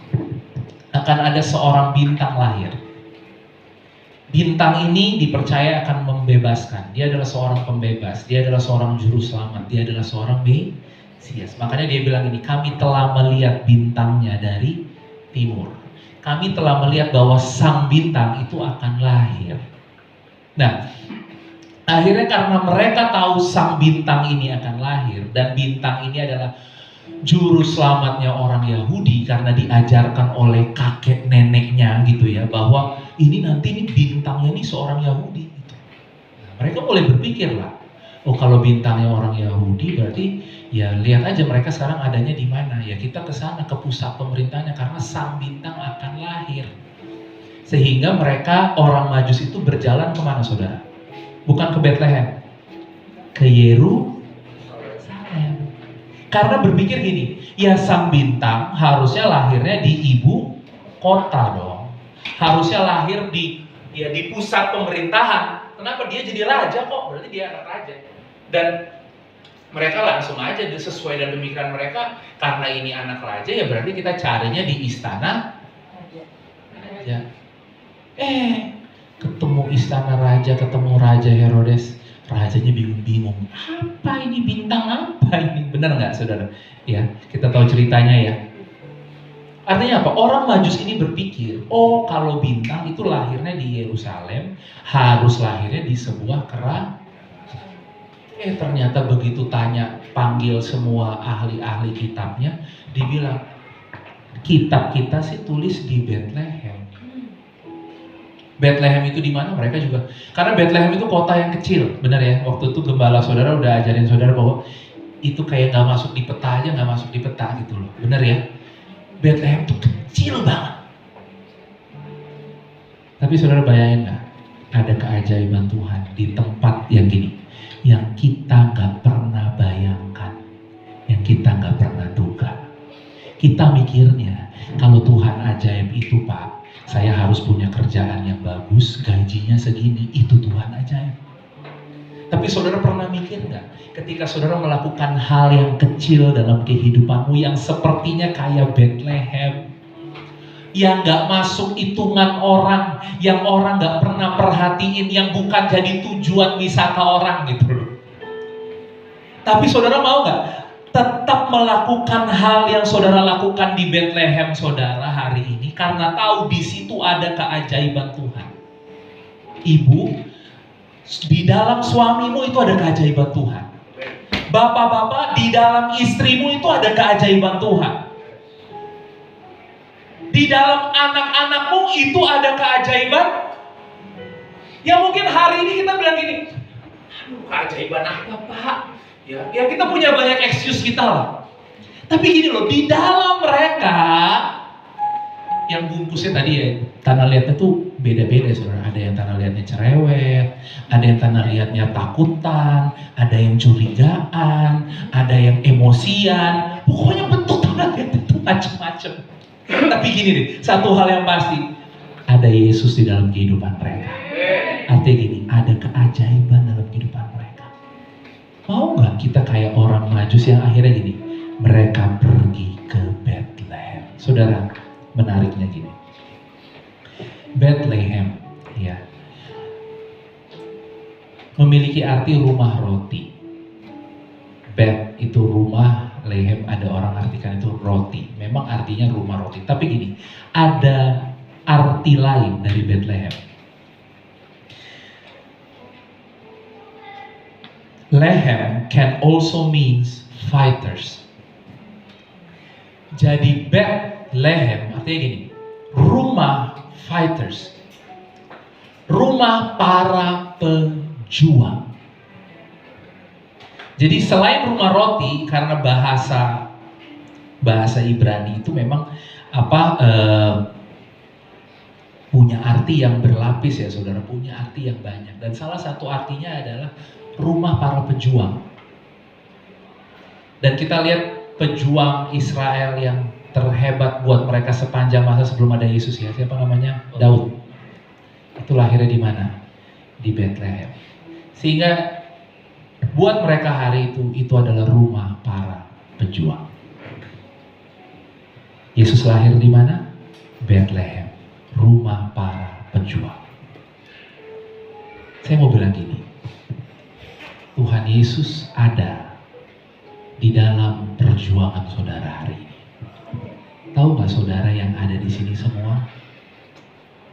S2: akan ada seorang bintang lahir. Bintang ini dipercaya akan membebaskan. Dia adalah seorang pembebas, dia adalah seorang juru selamat, dia adalah seorang Mesias. Makanya dia bilang ini, kami telah melihat bintangnya dari timur. Kami telah melihat bahwa sang bintang itu akan lahir. Nah, akhirnya karena mereka tahu sang bintang ini akan lahir, dan bintang ini adalah juru selamatnya orang Yahudi karena diajarkan oleh kakek neneknya gitu ya, bahwa ini nanti ini bintangnya ini seorang Yahudi gitu. Nah, mereka mulai berpikir lah, oh kalau bintangnya orang Yahudi berarti Ya lihat aja mereka sekarang adanya di mana. Ya kita ke sana, ke pusat pemerintahnya, karena sang bintang akan lahir. Sehingga mereka orang Majus itu berjalan kemana saudara? Bukan ke Bethlehem, ke Yerusalem. Karena berpikir gini, ya sang bintang harusnya lahirnya di ibu kota dong. Harusnya lahir di pusat pemerintahan. Kenapa dia jadi raja kok? Berarti dia anak raja. Dan mereka langsung aja sesuai dengan pemikiran mereka, karena ini anak raja ya berarti kita carinya di istana raja. Ketemu istana raja, ketemu Raja Herodes, rajanya bingung-bingung. Apa ini, bintang apa ini? Benar nggak saudara? Ya, kita tahu ceritanya ya. Artinya apa? Orang Majus ini berpikir, oh kalau bintang itu lahirnya di Yerusalem, harus lahirnya di sebuah kerajaan. Ternyata begitu tanya, panggil semua ahli-ahli kitabnya, dibilang kitab kita sih tulis di Bethlehem. Bethlehem itu di mana? Mereka juga, karena Bethlehem itu kota yang kecil, benar ya? Waktu itu gembala saudara udah ajarin saudara bahwa itu kayak nggak masuk di peta aja, nggak masuk di peta gitu loh, benar ya? Bethlehem itu kecil banget. Tapi saudara bayangin nggak? Ada keajaiban Tuhan di tempat yang gini, yang kita nggak pernah bayangkan, yang kita nggak pernah duga. Kita mikirnya kalau Tuhan ajaib itu Pak, saya harus punya kerjaan yang bagus, gajinya segini, itu Tuhan ajaib. Tapi saudara pernah mikir nggak, ketika saudara melakukan hal yang kecil dalam kehidupanmu yang sepertinya kayak Bethlehem, yang nggak masuk hitungan orang, yang orang nggak pernah perhatiin, yang bukan jadi tujuan wisata orang gitu loh. Tapi saudara mau nggak tetap melakukan hal yang saudara lakukan di Bethlehem saudara hari ini, karena tahu di situ ada keajaiban Tuhan. Ibu, di dalam suamimu itu ada keajaiban Tuhan. Bapak-bapak, di dalam istrimu itu ada keajaiban Tuhan. Di dalam anak-anakmu itu ada keajaiban. Ya mungkin hari ini kita bilang gini, aduh keajaiban apa Pak? Ya kita punya banyak excuse kita lah. Tapi gini loh, di dalam mereka yang bungkusnya tadi ya, tanah liatnya tuh beda-beda saudara. Ada yang tanah liatnya cerewet, ada yang tanah liatnya takutan, ada yang curigaan, ada yang emosian. Pokoknya bentuk tanah liatnya tuh macam-macam. Tapi gini deh, satu hal yang pasti, ada Yesus di dalam kehidupan mereka. Artinya gini, ada keajaiban dalam kehidupan mereka. Mau nggak kita kayak orang Majus yang akhirnya gini, mereka pergi ke Bethlehem. Saudara, menariknya gini, Bethlehem ya memiliki arti rumah roti. Beth itu rumah, Lehem ada orang artikan itu roti. Memang artinya rumah roti. Tapi gini, ada arti lain dari Bethlehem. Lehem can also means fighters. Jadi Bethlehem artinya gini, rumah fighters. Rumah para pejuang. Jadi selain rumah roti, karena bahasa Ibrani itu memang punya arti yang berlapis ya saudara, punya arti yang banyak. Dan salah satu artinya adalah rumah para pejuang. Dan kita lihat pejuang Israel yang terhebat buat mereka sepanjang masa sebelum ada Yesus ya. Siapa namanya? Daud. Itu lahirnya di mana? Di Bethlehem. Sehingga buat mereka hari itu adalah rumah para pejuang. Yesus lahir di mana? Bethlehem, rumah para pejuang. Saya mau bilang gini, Tuhan Yesus ada di dalam perjuangan saudara hari ini. Tahu nggak saudara yang ada di sini semua?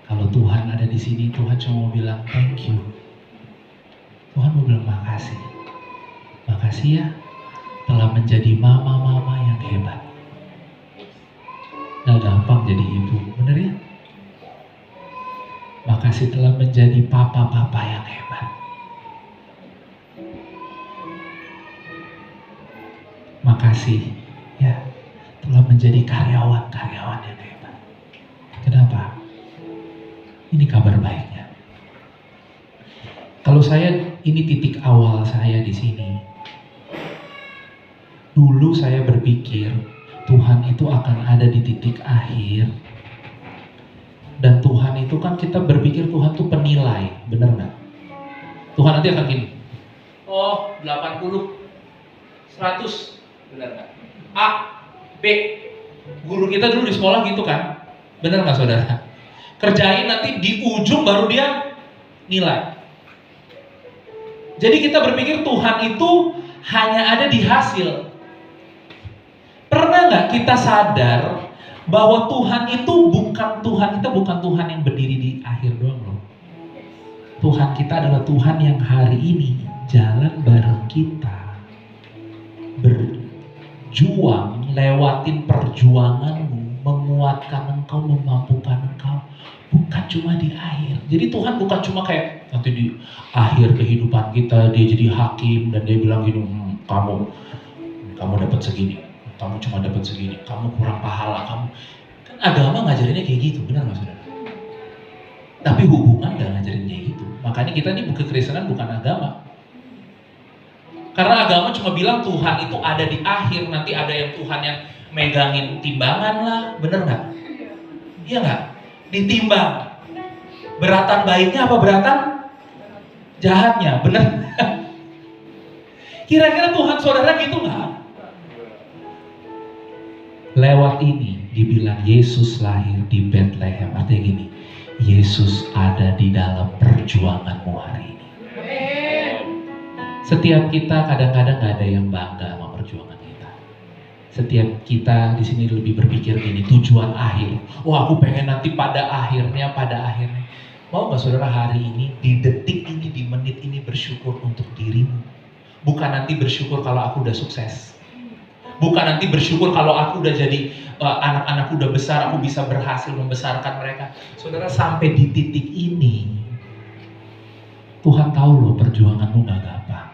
S2: Kalau Tuhan ada di sini, Tuhan cuma mau bilang thank you. Tuhan mau bilang makasih. Makasih ya telah menjadi mama-mama yang hebat. Gak gampang jadi ibu, bener ya? Makasih telah menjadi papa-papa yang hebat. makasih ya telah menjadi karyawan-karyawan yang hebat. Kenapa? Ini kabar baiknya. Kalau ini titik awal saya di sini. Dulu saya berpikir Tuhan itu akan ada di titik akhir. Dan Tuhan itu kan kita berpikir Tuhan itu penilai, benar nggak? Tuhan nanti akan gini. Oh, 80, 100, benar nggak? A, B. Guru kita dulu di sekolah gitu kan? Benar nggak saudara? Kerjain nanti di ujung baru dia nilai. Jadi kita berpikir Tuhan itu hanya ada di hasil. Pernah nggak kita sadar bahwa Tuhan itu bukan Tuhan yang berdiri di akhir doang loh. Tuhan kita adalah Tuhan yang hari ini jalan bareng kita, berjuang, lewatin perjuanganmu, menguatkan engkau, memampukan engkau, bukan cuma di akhir. Jadi Tuhan bukan cuma kayak nanti di akhir kehidupan kita dia jadi hakim dan dia bilang gini, kamu dapat segini, kamu cuma dapat segini, kamu kurang pahala, kamu. Kan agama ngajarinnya kayak gitu, benar nggak saudara? Tapi hubungan nggak ngajarin kayak gitu. Makanya kita ini kekristenan bukan agama. Karena agama cuma bilang Tuhan itu ada di akhir, nanti ada yang Tuhan yang megangin timbangan lah, bener nggak? Iya nggak? Ditimbang. Beratan baiknya apa beratan jahatnya, bener? Kira-kira Tuhan saudara gitu nggak? Lewat ini dibilang Yesus lahir di Bethlehem. Artinya gini, Yesus ada di dalam perjuanganmu hari ini. Setiap kita kadang-kadang nggak ada yang bangga sama perjuangan kita. Setiap kita di sini lebih berpikir gini, tujuan akhir. Wah, aku pengen nanti pada akhirnya. Mau nggak saudara hari ini, di detik ini, di menit ini bersyukur untuk dirimu. Bukan nanti bersyukur kalau aku udah sukses. Bukan nanti bersyukur kalau aku udah jadi anak-anakku udah besar, aku bisa berhasil membesarkan mereka. Saudara, sampai di titik ini, Tuhan tahu loh perjuanganmu gak gampang.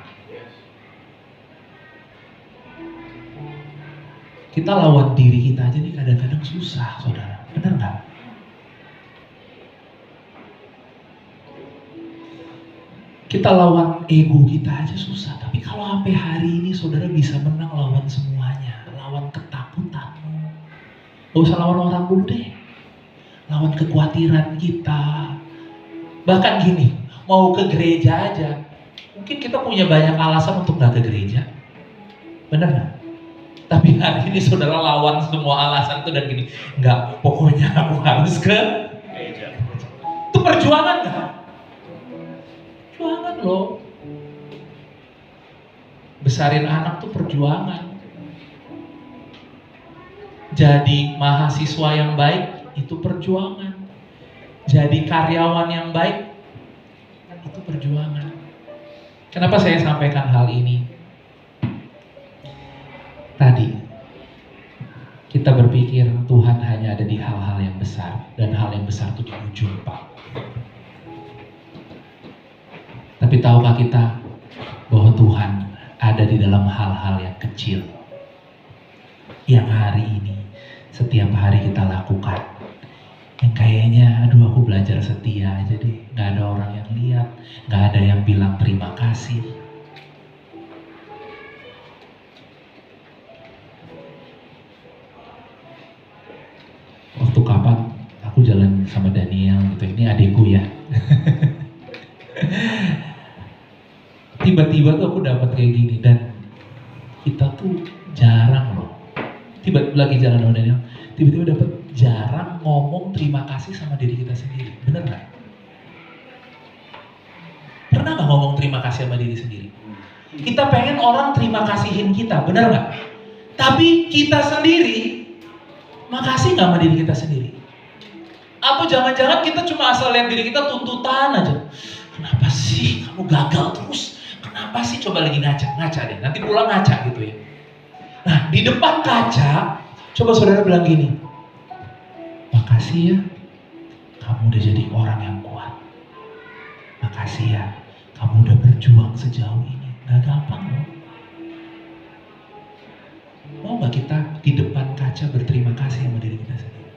S2: Kita lawan diri kita aja nih kadang-kadang susah, saudara. Benar nggak? Kita lawan ego kita aja susah. Tapi kalau sampai hari ini saudara bisa menang lawan semuanya, lawan ketakutanmu. Gak usah lawan orang dulu deh. Lawan kekhawatiran kita. Bahkan gini, mau ke gereja aja. Mungkin kita punya banyak alasan untuk gak ke gereja. Bener gak? Tapi hari ini saudara lawan semua alasan itu dan gini, enggak, pokoknya aku harus ke gereja. Itu perjuangan gak? Perjuangan loh. Besarin anak tuh perjuangan. Jadi mahasiswa yang baik itu perjuangan. Jadi karyawan yang baik itu perjuangan. Kenapa saya sampaikan hal ini? Tadi kita berpikir Tuhan hanya ada di hal-hal yang besar, dan hal yang besar itu di ujung, Pak. Tapi tahukah kita bahwa Tuhan ada di dalam hal-hal yang kecil yang hari ini setiap hari kita lakukan, yang kayaknya aduh aku belajar setia aja deh, gak ada orang yang lihat, gak ada yang bilang terima kasih. Waktu kapan aku jalan sama Daniel gitu, ini adikku ya. Tiba-tiba tuh aku dapat kayak gini, dan kita tuh jarang loh. Tiba-tiba lagi jalan sama Daniel, tiba-tiba dapat jarang ngomong terima kasih sama diri kita sendiri. Bener nggak? Pernah nggak ngomong terima kasih sama diri sendiri? Kita pengen orang terima kasihin kita, bener nggak? Tapi kita sendiri makasih nggak sama diri kita sendiri? Atau jangan-jangan kita cuma asal lihat diri kita tuntutan aja. Kenapa sih kamu gagal terus? Kenapa sih, coba lagi ngaca deh. Nanti pulang ngaca gitu ya. Nah, di depan kaca, coba saudara bilang gini, makasih ya, kamu udah jadi orang yang kuat. Makasih ya, kamu udah berjuang sejauh ini. Gak gampang loh. Mau gak kita di depan kaca berterima kasih sama diri kita sendiri?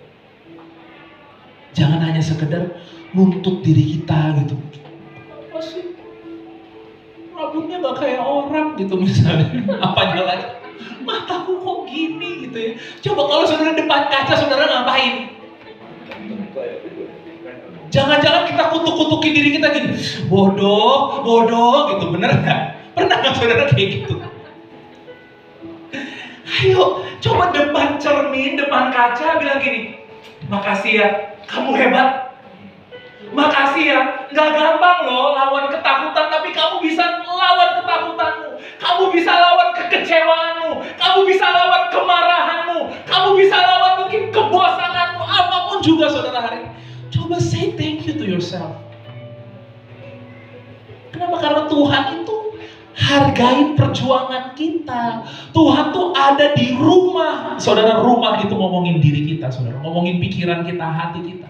S2: Jangan hanya sekedar nuntut diri kita gitu. Masih rambutnya gak kayak orang gitu misalnya. Apanya lagi? Mataku kok gini gitu ya. Coba kalau saudara depan kaca, saudara ngapain? Jangan-jangan kita kutuk-kutukin diri kita gini, bodoh gitu, bener gak? Pernah gak saudara kayak gitu? Ayo, coba depan cermin, depan kaca bilang gini, makasih ya, kamu hebat. Makasih ya, gak gampang loh lawan ketakutan, tapi kamu bisa lawan ketakutanmu. Kamu bisa lawan kekecewaanmu, kamu bisa lawan kemarahanmu, kamu bisa lawan mungkin kebosanganmu, apapun juga saudara hari ini. Coba say thank you to yourself. Kenapa? Karena Tuhan itu hargain perjuangan kita. Tuhan tuh ada di rumah. Saudara, rumah itu ngomongin diri kita, saudara. Ngomongin pikiran kita, hati kita.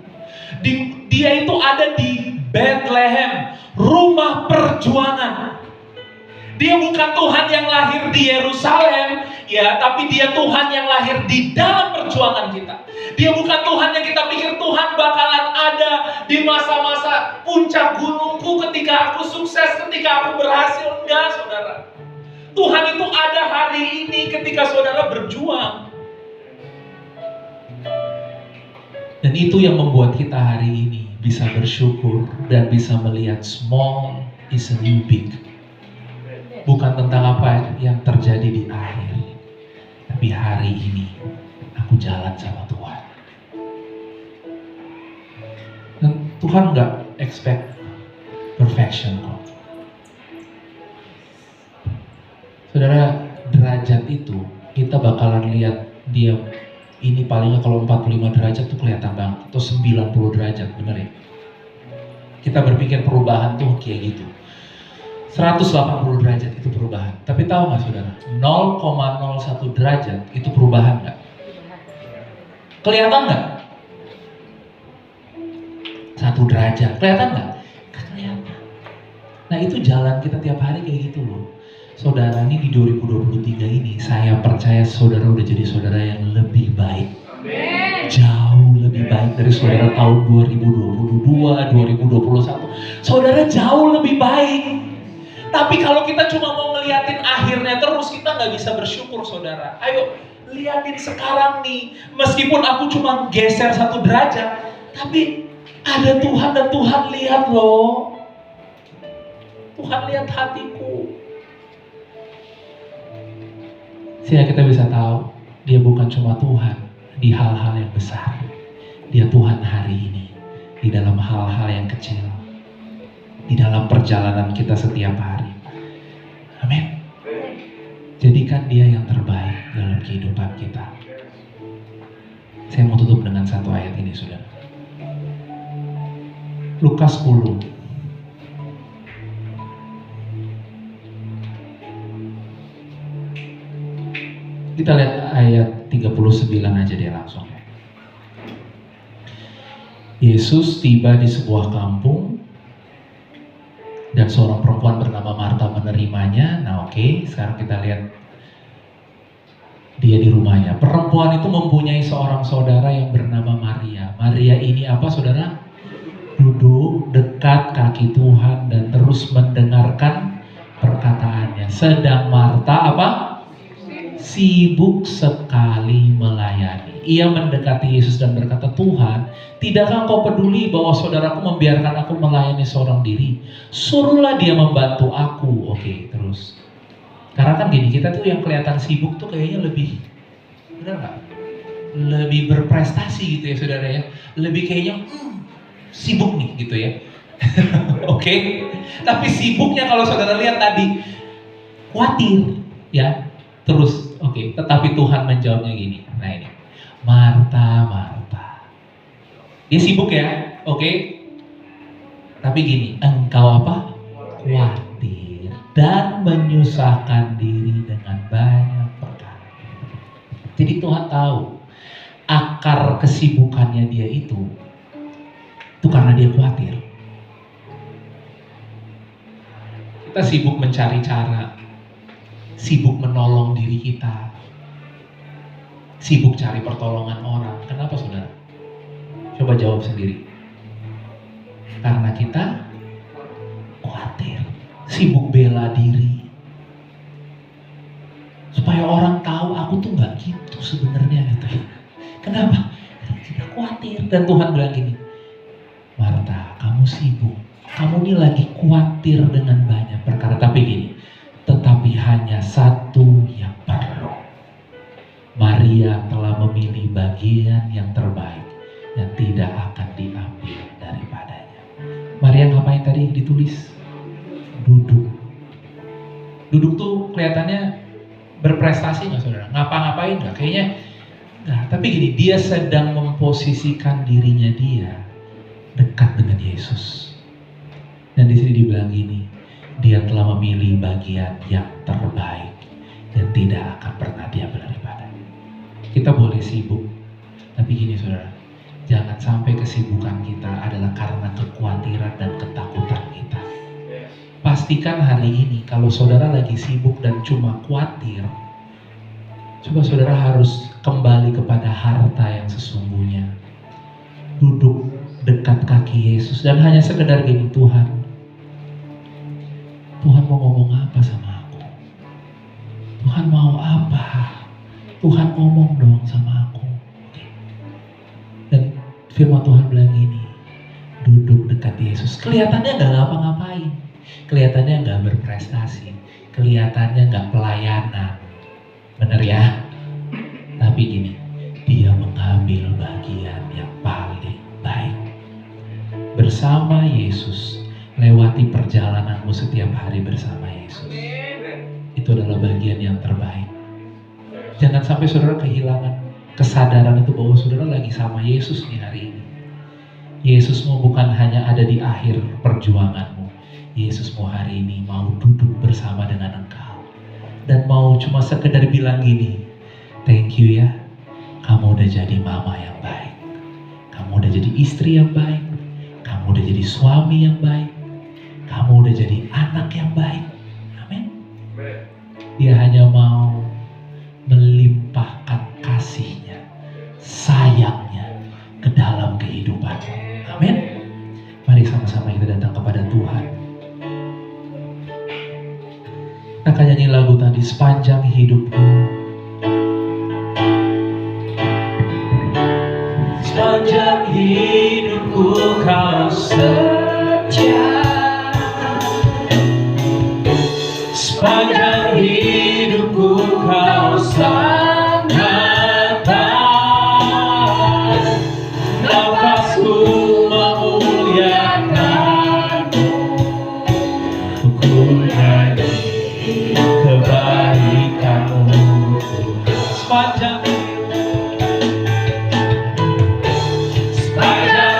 S2: Dia itu ada di Bethlehem, rumah perjuangan. Dia bukan Tuhan yang lahir di Yerusalem, ya, tapi dia Tuhan yang lahir di dalam perjuangan kita. Dia bukan Tuhan yang kita pikir Tuhan bakalan ada di masa-masa puncak gunungku ketika aku sukses, ketika aku berhasil. Enggak, saudara. Tuhan itu ada hari ini ketika saudara berjuang. Dan itu yang membuat kita hari ini bisa bersyukur dan bisa melihat small is a new big. Bukan tentang apa yang terjadi di akhir, tapi hari ini aku jalan sama Tuhan. Dan Tuhan nggak expect perfection kok. Saudara, derajat itu kita bakalan lihat dia ini paling nggak kalau 45 derajat tuh kelihatan banget, atau 90 derajat, bener ya? Kita berpikir perubahan tuh kayak gitu. 180 derajat itu perubahan. Tapi tahu nggak saudara, 0,01 derajat itu perubahan nggak? Kelihatan nggak? 1 derajat, kelihatan nggak? Kelihatan. Nah itu jalan kita tiap hari kayak gitu loh. Saudara, ini di 2023 ini, saya percaya saudara udah jadi saudara yang lebih baik. Jauh lebih baik dari saudara tahun 2022, 2021. Saudara jauh lebih baik. Tapi kalau kita cuma mau ngeliatin akhirnya terus, kita nggak bisa bersyukur, saudara. Ayo, liatin sekarang nih. Meskipun aku cuma geser 1 derajat, tapi ada Tuhan dan Tuhan lihat loh. Tuhan lihat hatiku. Sehingga kita bisa tahu, dia bukan cuma Tuhan di hal-hal yang besar. Dia Tuhan hari ini, di dalam hal-hal yang kecil. Di dalam perjalanan kita setiap hari. Amin. Jadikan dia yang terbaik dalam kehidupan kita. Saya mau tutup dengan satu ayat ini, saudara. Lukas 10. Kita lihat ayat 39 aja deh langsung. Yesus tiba di sebuah kampung dan seorang perempuan bernama Marta menerimanya. Nah oke, sekarang kita lihat dia di rumahnya. Perempuan itu mempunyai seorang saudara yang bernama Maria. Maria ini apa, saudara? Duduk dekat kaki Tuhan dan terus mendengarkan perkataannya. Sedang Marta apa? Sibuk sekali melayani. Ia mendekati Yesus dan berkata, Tuhan, tidakkah engkau peduli bahwa saudaraku membiarkan aku melayani seorang diri? Suruhlah dia membantu aku. Oke, terus. Karena kan gini, kita tuh yang kelihatan sibuk tuh kayaknya lebih, benar nggak? Lebih berprestasi gitu ya saudara ya. Lebih kayaknya sibuk nih gitu ya. Oke. Tapi sibuknya kalau saudara lihat tadi, khawatir ya. Terus, oke. Tetapi Tuhan menjawabnya gini. Nah ini. Marta, Marta. Dia sibuk ya, oke. Tapi gini, engkau apa? Khawatir dan menyusahkan diri dengan banyak perkara. Jadi Tuhan tahu akar kesibukannya dia itu karena dia khawatir. Kita sibuk mencari cara, sibuk menolong diri kita. Sibuk cari pertolongan orang. Kenapa saudara? Coba jawab sendiri. Karena kita khawatir, sibuk bela diri. Supaya orang tahu aku tuh nggak gitu sebenarnya gitu ya. Kenapa? Karena kita khawatir. Dan Tuhan bilang gini, Marta, kamu sibuk. Kamu ini lagi khawatir dengan banyak perkara. Tapi gini, tetapi hanya satu yang perlu. Maria telah memilih bagian yang terbaik yang tidak akan diambil daripadanya. Maria ngapain tadi ditulis? Duduk. Duduk tuh kelihatannya berprestasi nggak saudara? Ngapa-ngapain nggak? Kayaknya nggak. Tapi gini, dia sedang memposisikan dirinya dia dekat dengan Yesus. Dan di sini dibilang gini, dia telah memilih bagian yang terbaik dan tidak akan pernah diambil daripadanya. Kita boleh sibuk, tapi gini saudara, jangan sampai kesibukan kita adalah karena kekhawatiran dan ketakutan kita. Pastikan hari ini kalau saudara lagi sibuk dan cuma khawatir, coba saudara harus kembali kepada harta yang sesungguhnya. Duduk dekat kaki Yesus dan hanya sekedar gini, Tuhan mau ngomong apa sama aku? Tuhan mau apa? Tuhan ngomong dong sama aku. Dan firman Tuhan bilang gini, duduk dekat Yesus. Kelihatannya gak ngapa-ngapain, kelihatannya gak berprestasi, kelihatannya gak pelayanan, bener ya? Tapi gini, dia mengambil bagian yang paling baik. Bersama Yesus, lewati perjalananmu setiap hari bersama Yesus. Itu adalah bagian yang terbaik. Jangan sampai saudara kehilangan kesadaran itu bahwa saudara lagi sama Yesus di hari ini. Yesusmu bukan hanya ada di akhir perjuanganmu. Yesusmu hari ini mau duduk bersama dengan engkau. Dan mau cuma sekedar bilang gini, thank you ya, kamu udah jadi mama yang baik. Kamu udah jadi istri yang baik. Kamu udah jadi suami yang baik. Kamu udah jadi anak yang baik. Amin. Dia hanya mau melimpahkan kasihnya, sayangnya ke dalam kehidupan. Amin. Mari sama-sama kita datang kepada Tuhan. Kita akan nyanyi lagu tadi, sepanjang hidupku. Sepanjang hidupku kau setia. Sepanjang hidupku kau sangat baik. Nafasku memuliakanmu. Ku nyanyi kebaikanmu. Sepanjang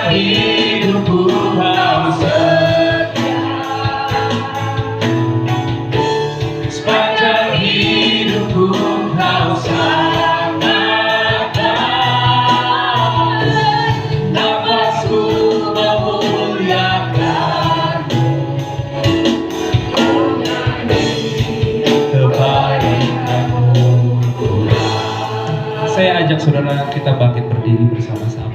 S2: hidupku kau setia. Sepanjang hidupku kau sangat baik. Nafasku memuliakanmu. Ku nyanyi kebaikanmu. Saya ajak saudara kita bangkit berdiri bersama-sama.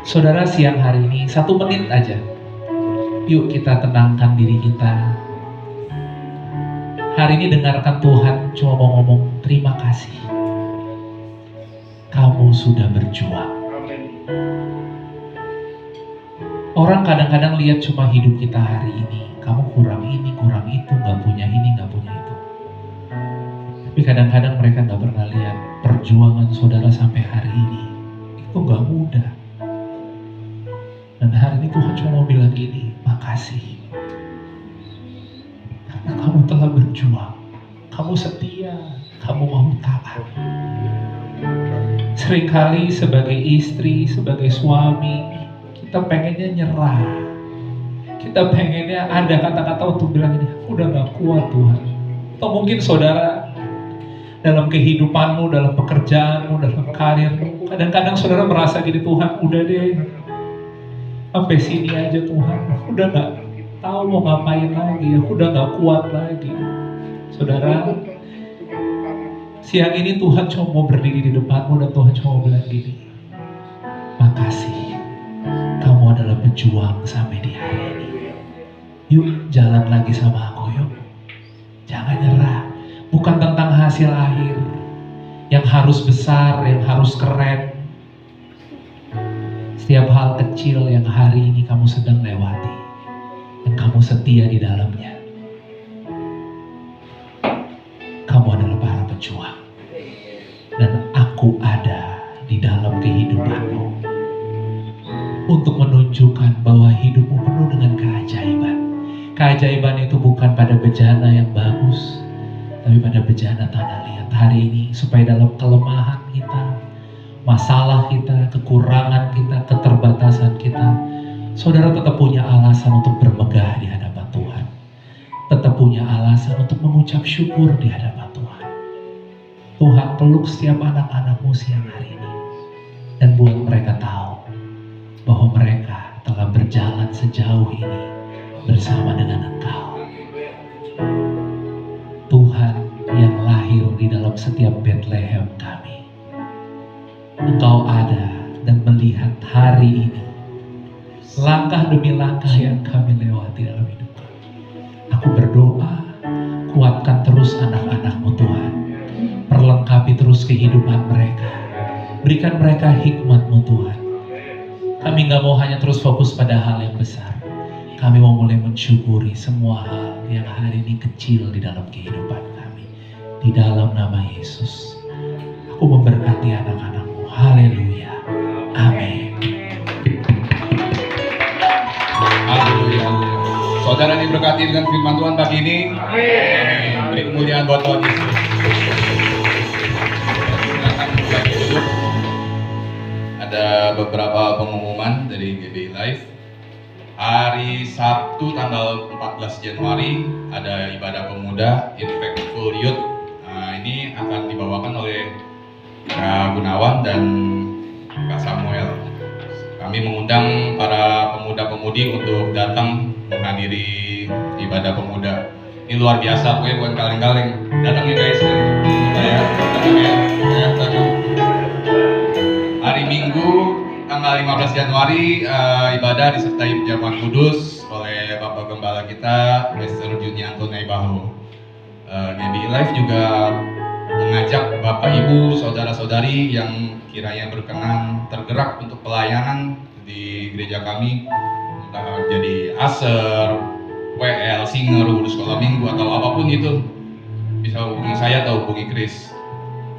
S2: Saudara, siang hari ini 1 menit aja, yuk kita tenangkan diri kita. Hari ini dengarkan Tuhan cuma mau ngomong terima kasih. Kamu sudah berjuang. Orang kadang-kadang lihat cuma hidup kita hari ini. Kamu kurang ini, kurang itu, gak punya ini, gak punya itu. Tapi kadang-kadang mereka gak pernah lihat perjuangan saudara sampai hari ini. Itu gak mudah. Dan hari ini Tuhan cuma mau bilang gini, makasih. Karena kamu telah berjuang, kamu setia, kamu mau taat. Seringkali sebagai istri, sebagai suami, kita pengennya nyerah. Kita pengennya ada kata-kata untuk bilang ini, aku udah gak kuat Tuhan. Atau mungkin saudara, dalam kehidupanmu, dalam pekerjaanmu, dalam karirmu, kadang-kadang saudara merasa gini, Tuhan udah deh, sampai sini aja Tuhan, aku udah gak tahu mau ngapain lagi, aku udah gak kuat lagi. Saudara, Siang ini Tuhan cuma mau berdiri di depanmu dan Tuhan cuma mau bilang gini, makasih, kamu adalah pejuang sampai di hari ini. Yuk jalan lagi sama aku yuk. Jangan nyerah. Bukan tentang hasil akhir yang harus besar, yang harus keren. Setiap hal kecil yang hari ini kamu sedang lewati, yang kamu setia di dalamnya, kamu adalah para pejuang. Dan aku ada di dalam kehidupanmu untuk menunjukkan bahwa hidupmu penuh dengan keajaiban. Keajaiban itu bukan pada bejana yang bagus, tapi pada bejana tanah liat. Hari ini supaya dalam kelemahan kita, masalah kita, kekurangan kita, keterbatasan kita, saudara tetap punya alasan untuk bermegah di hadapan Tuhan. Tetap punya alasan untuk mengucap syukur di hadapan Tuhan. Tuhan peluk setiap anak-anakmu siang hari ini dan buat mereka tahu bahwa mereka telah berjalan sejauh ini bersama dengan Engkau. Tuhan yang lahir di dalam setiap Bethlehem kami, Engkau ada dan melihat hari ini, langkah demi langkah yang kami lewati dalam hidup kami. Aku berdoa, kuatkan terus anak-anak-Mu Tuhan. Perlengkapi terus kehidupan mereka. Berikan mereka hikmat-Mu Tuhan. Kami gak mau hanya terus fokus pada hal yang besar. Kami mau mulai mensyukuri semua hal yang hari ini kecil di dalam kehidupan kami. Di dalam nama Yesus, aku memberkati anak-anak-Mu. Haleluya. Amin.
S3: Haleluya. Saudara diberkati dengan firman Tuhan pagi ini. Amin. Beri kemuliaan buat Tuhan Yesus. Ada beberapa pengumuman dari GBI Live. Hari Sabtu tanggal 14 Januari ada ibadah pemuda Impactful Youth. Ini akan dibawakan oleh Kak Gunawan dan Kak Samuel. Kami mengundang para pemuda-pemudi untuk datang menghadiri ibadah pemuda. Ini luar biasa, pokoknya bukan kaleng-kaleng. Datang ya guys, datang ya. Hari Minggu tanggal 15 Januari ibadah disertai penjamuan kudus oleh Bapak Gembala kita, Pastor Junianto Naibaho. GBI Live juga mengajak Bapak Ibu, saudara-saudari yang kiranya berkenan tergerak untuk pelayanan di gereja kami, entah jadi aser, WL, singer, urus sekolah minggu atau apapun itu, bisa hubungi saya atau hubungi Chris.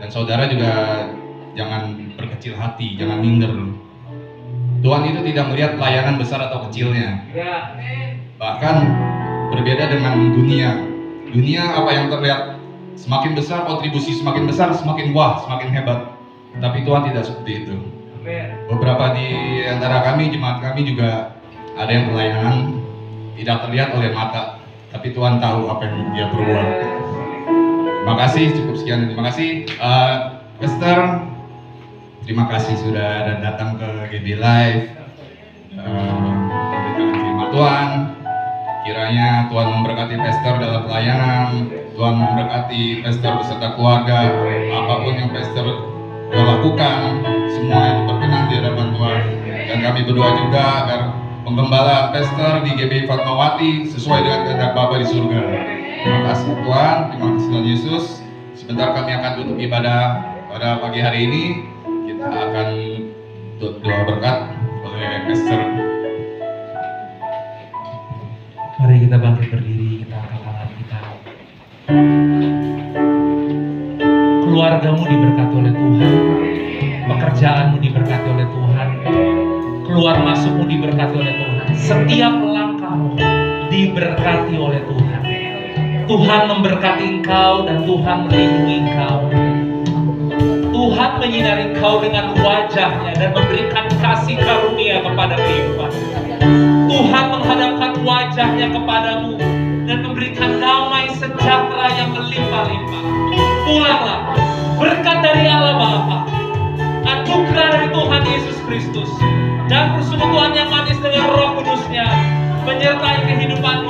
S3: Dan saudara juga jangan berkecil hati, jangan minder. Tuhan itu tidak melihat pelayanan besar atau kecilnya. Bahkan berbeda dengan dunia. Dunia apa yang terlihat semakin besar, kontribusi semakin besar, semakin wah, semakin hebat. Tapi Tuhan tidak seperti itu. Beberapa di antara kami, jemaat kami juga ada yang pelayanan tidak terlihat oleh mata, tapi Tuhan tahu apa yang dia perbuat. Terima kasih, cukup sekian. Terima kasih, Esther. Terima kasih sudah datang ke GBI Live. Memberikan firman Tuhan. Kiranya Tuhan memberkati Pastor dalam pelayanan. Tuhan memberkati Pastor beserta keluarga. Apapun yang Pastor lakukan, semua itu berkenan di hadapan Tuhan. Dan kami berdoa juga agar pengembalaan Pastor di GBI Fatmawati sesuai dengan kehendak Bapa di surga. Terima kasih Tuhan, terima kasih Tuhan Yesus. Sebentar kami akan tutup ibadah pada pagi hari ini. Kita akan doa berkat oleh Pastor.
S2: Mari kita bangkit berdiri, kita angkat tangan kita. Keluargamu diberkati oleh Tuhan, pekerjaanmu diberkati oleh Tuhan, keluar masukmu diberkati oleh Tuhan, setiap langkahmu diberkati oleh Tuhan. Tuhan memberkati engkau dan Tuhan melindungi engkau. Tuhan menyinari engkau dengan wajahnya dan memberikan kasih karunia kepada kehidupan. Tuhan menghadapkan wajahnya kepadamu dan memberikan damai sejahtera yang melimpah-limpah. Pulanglah, berkat dari Allah Bapa, anugerah dari Tuhan Yesus Kristus, dan persekutuan yang manis dengan Roh Kudus-Nya menyertai kehidupanmu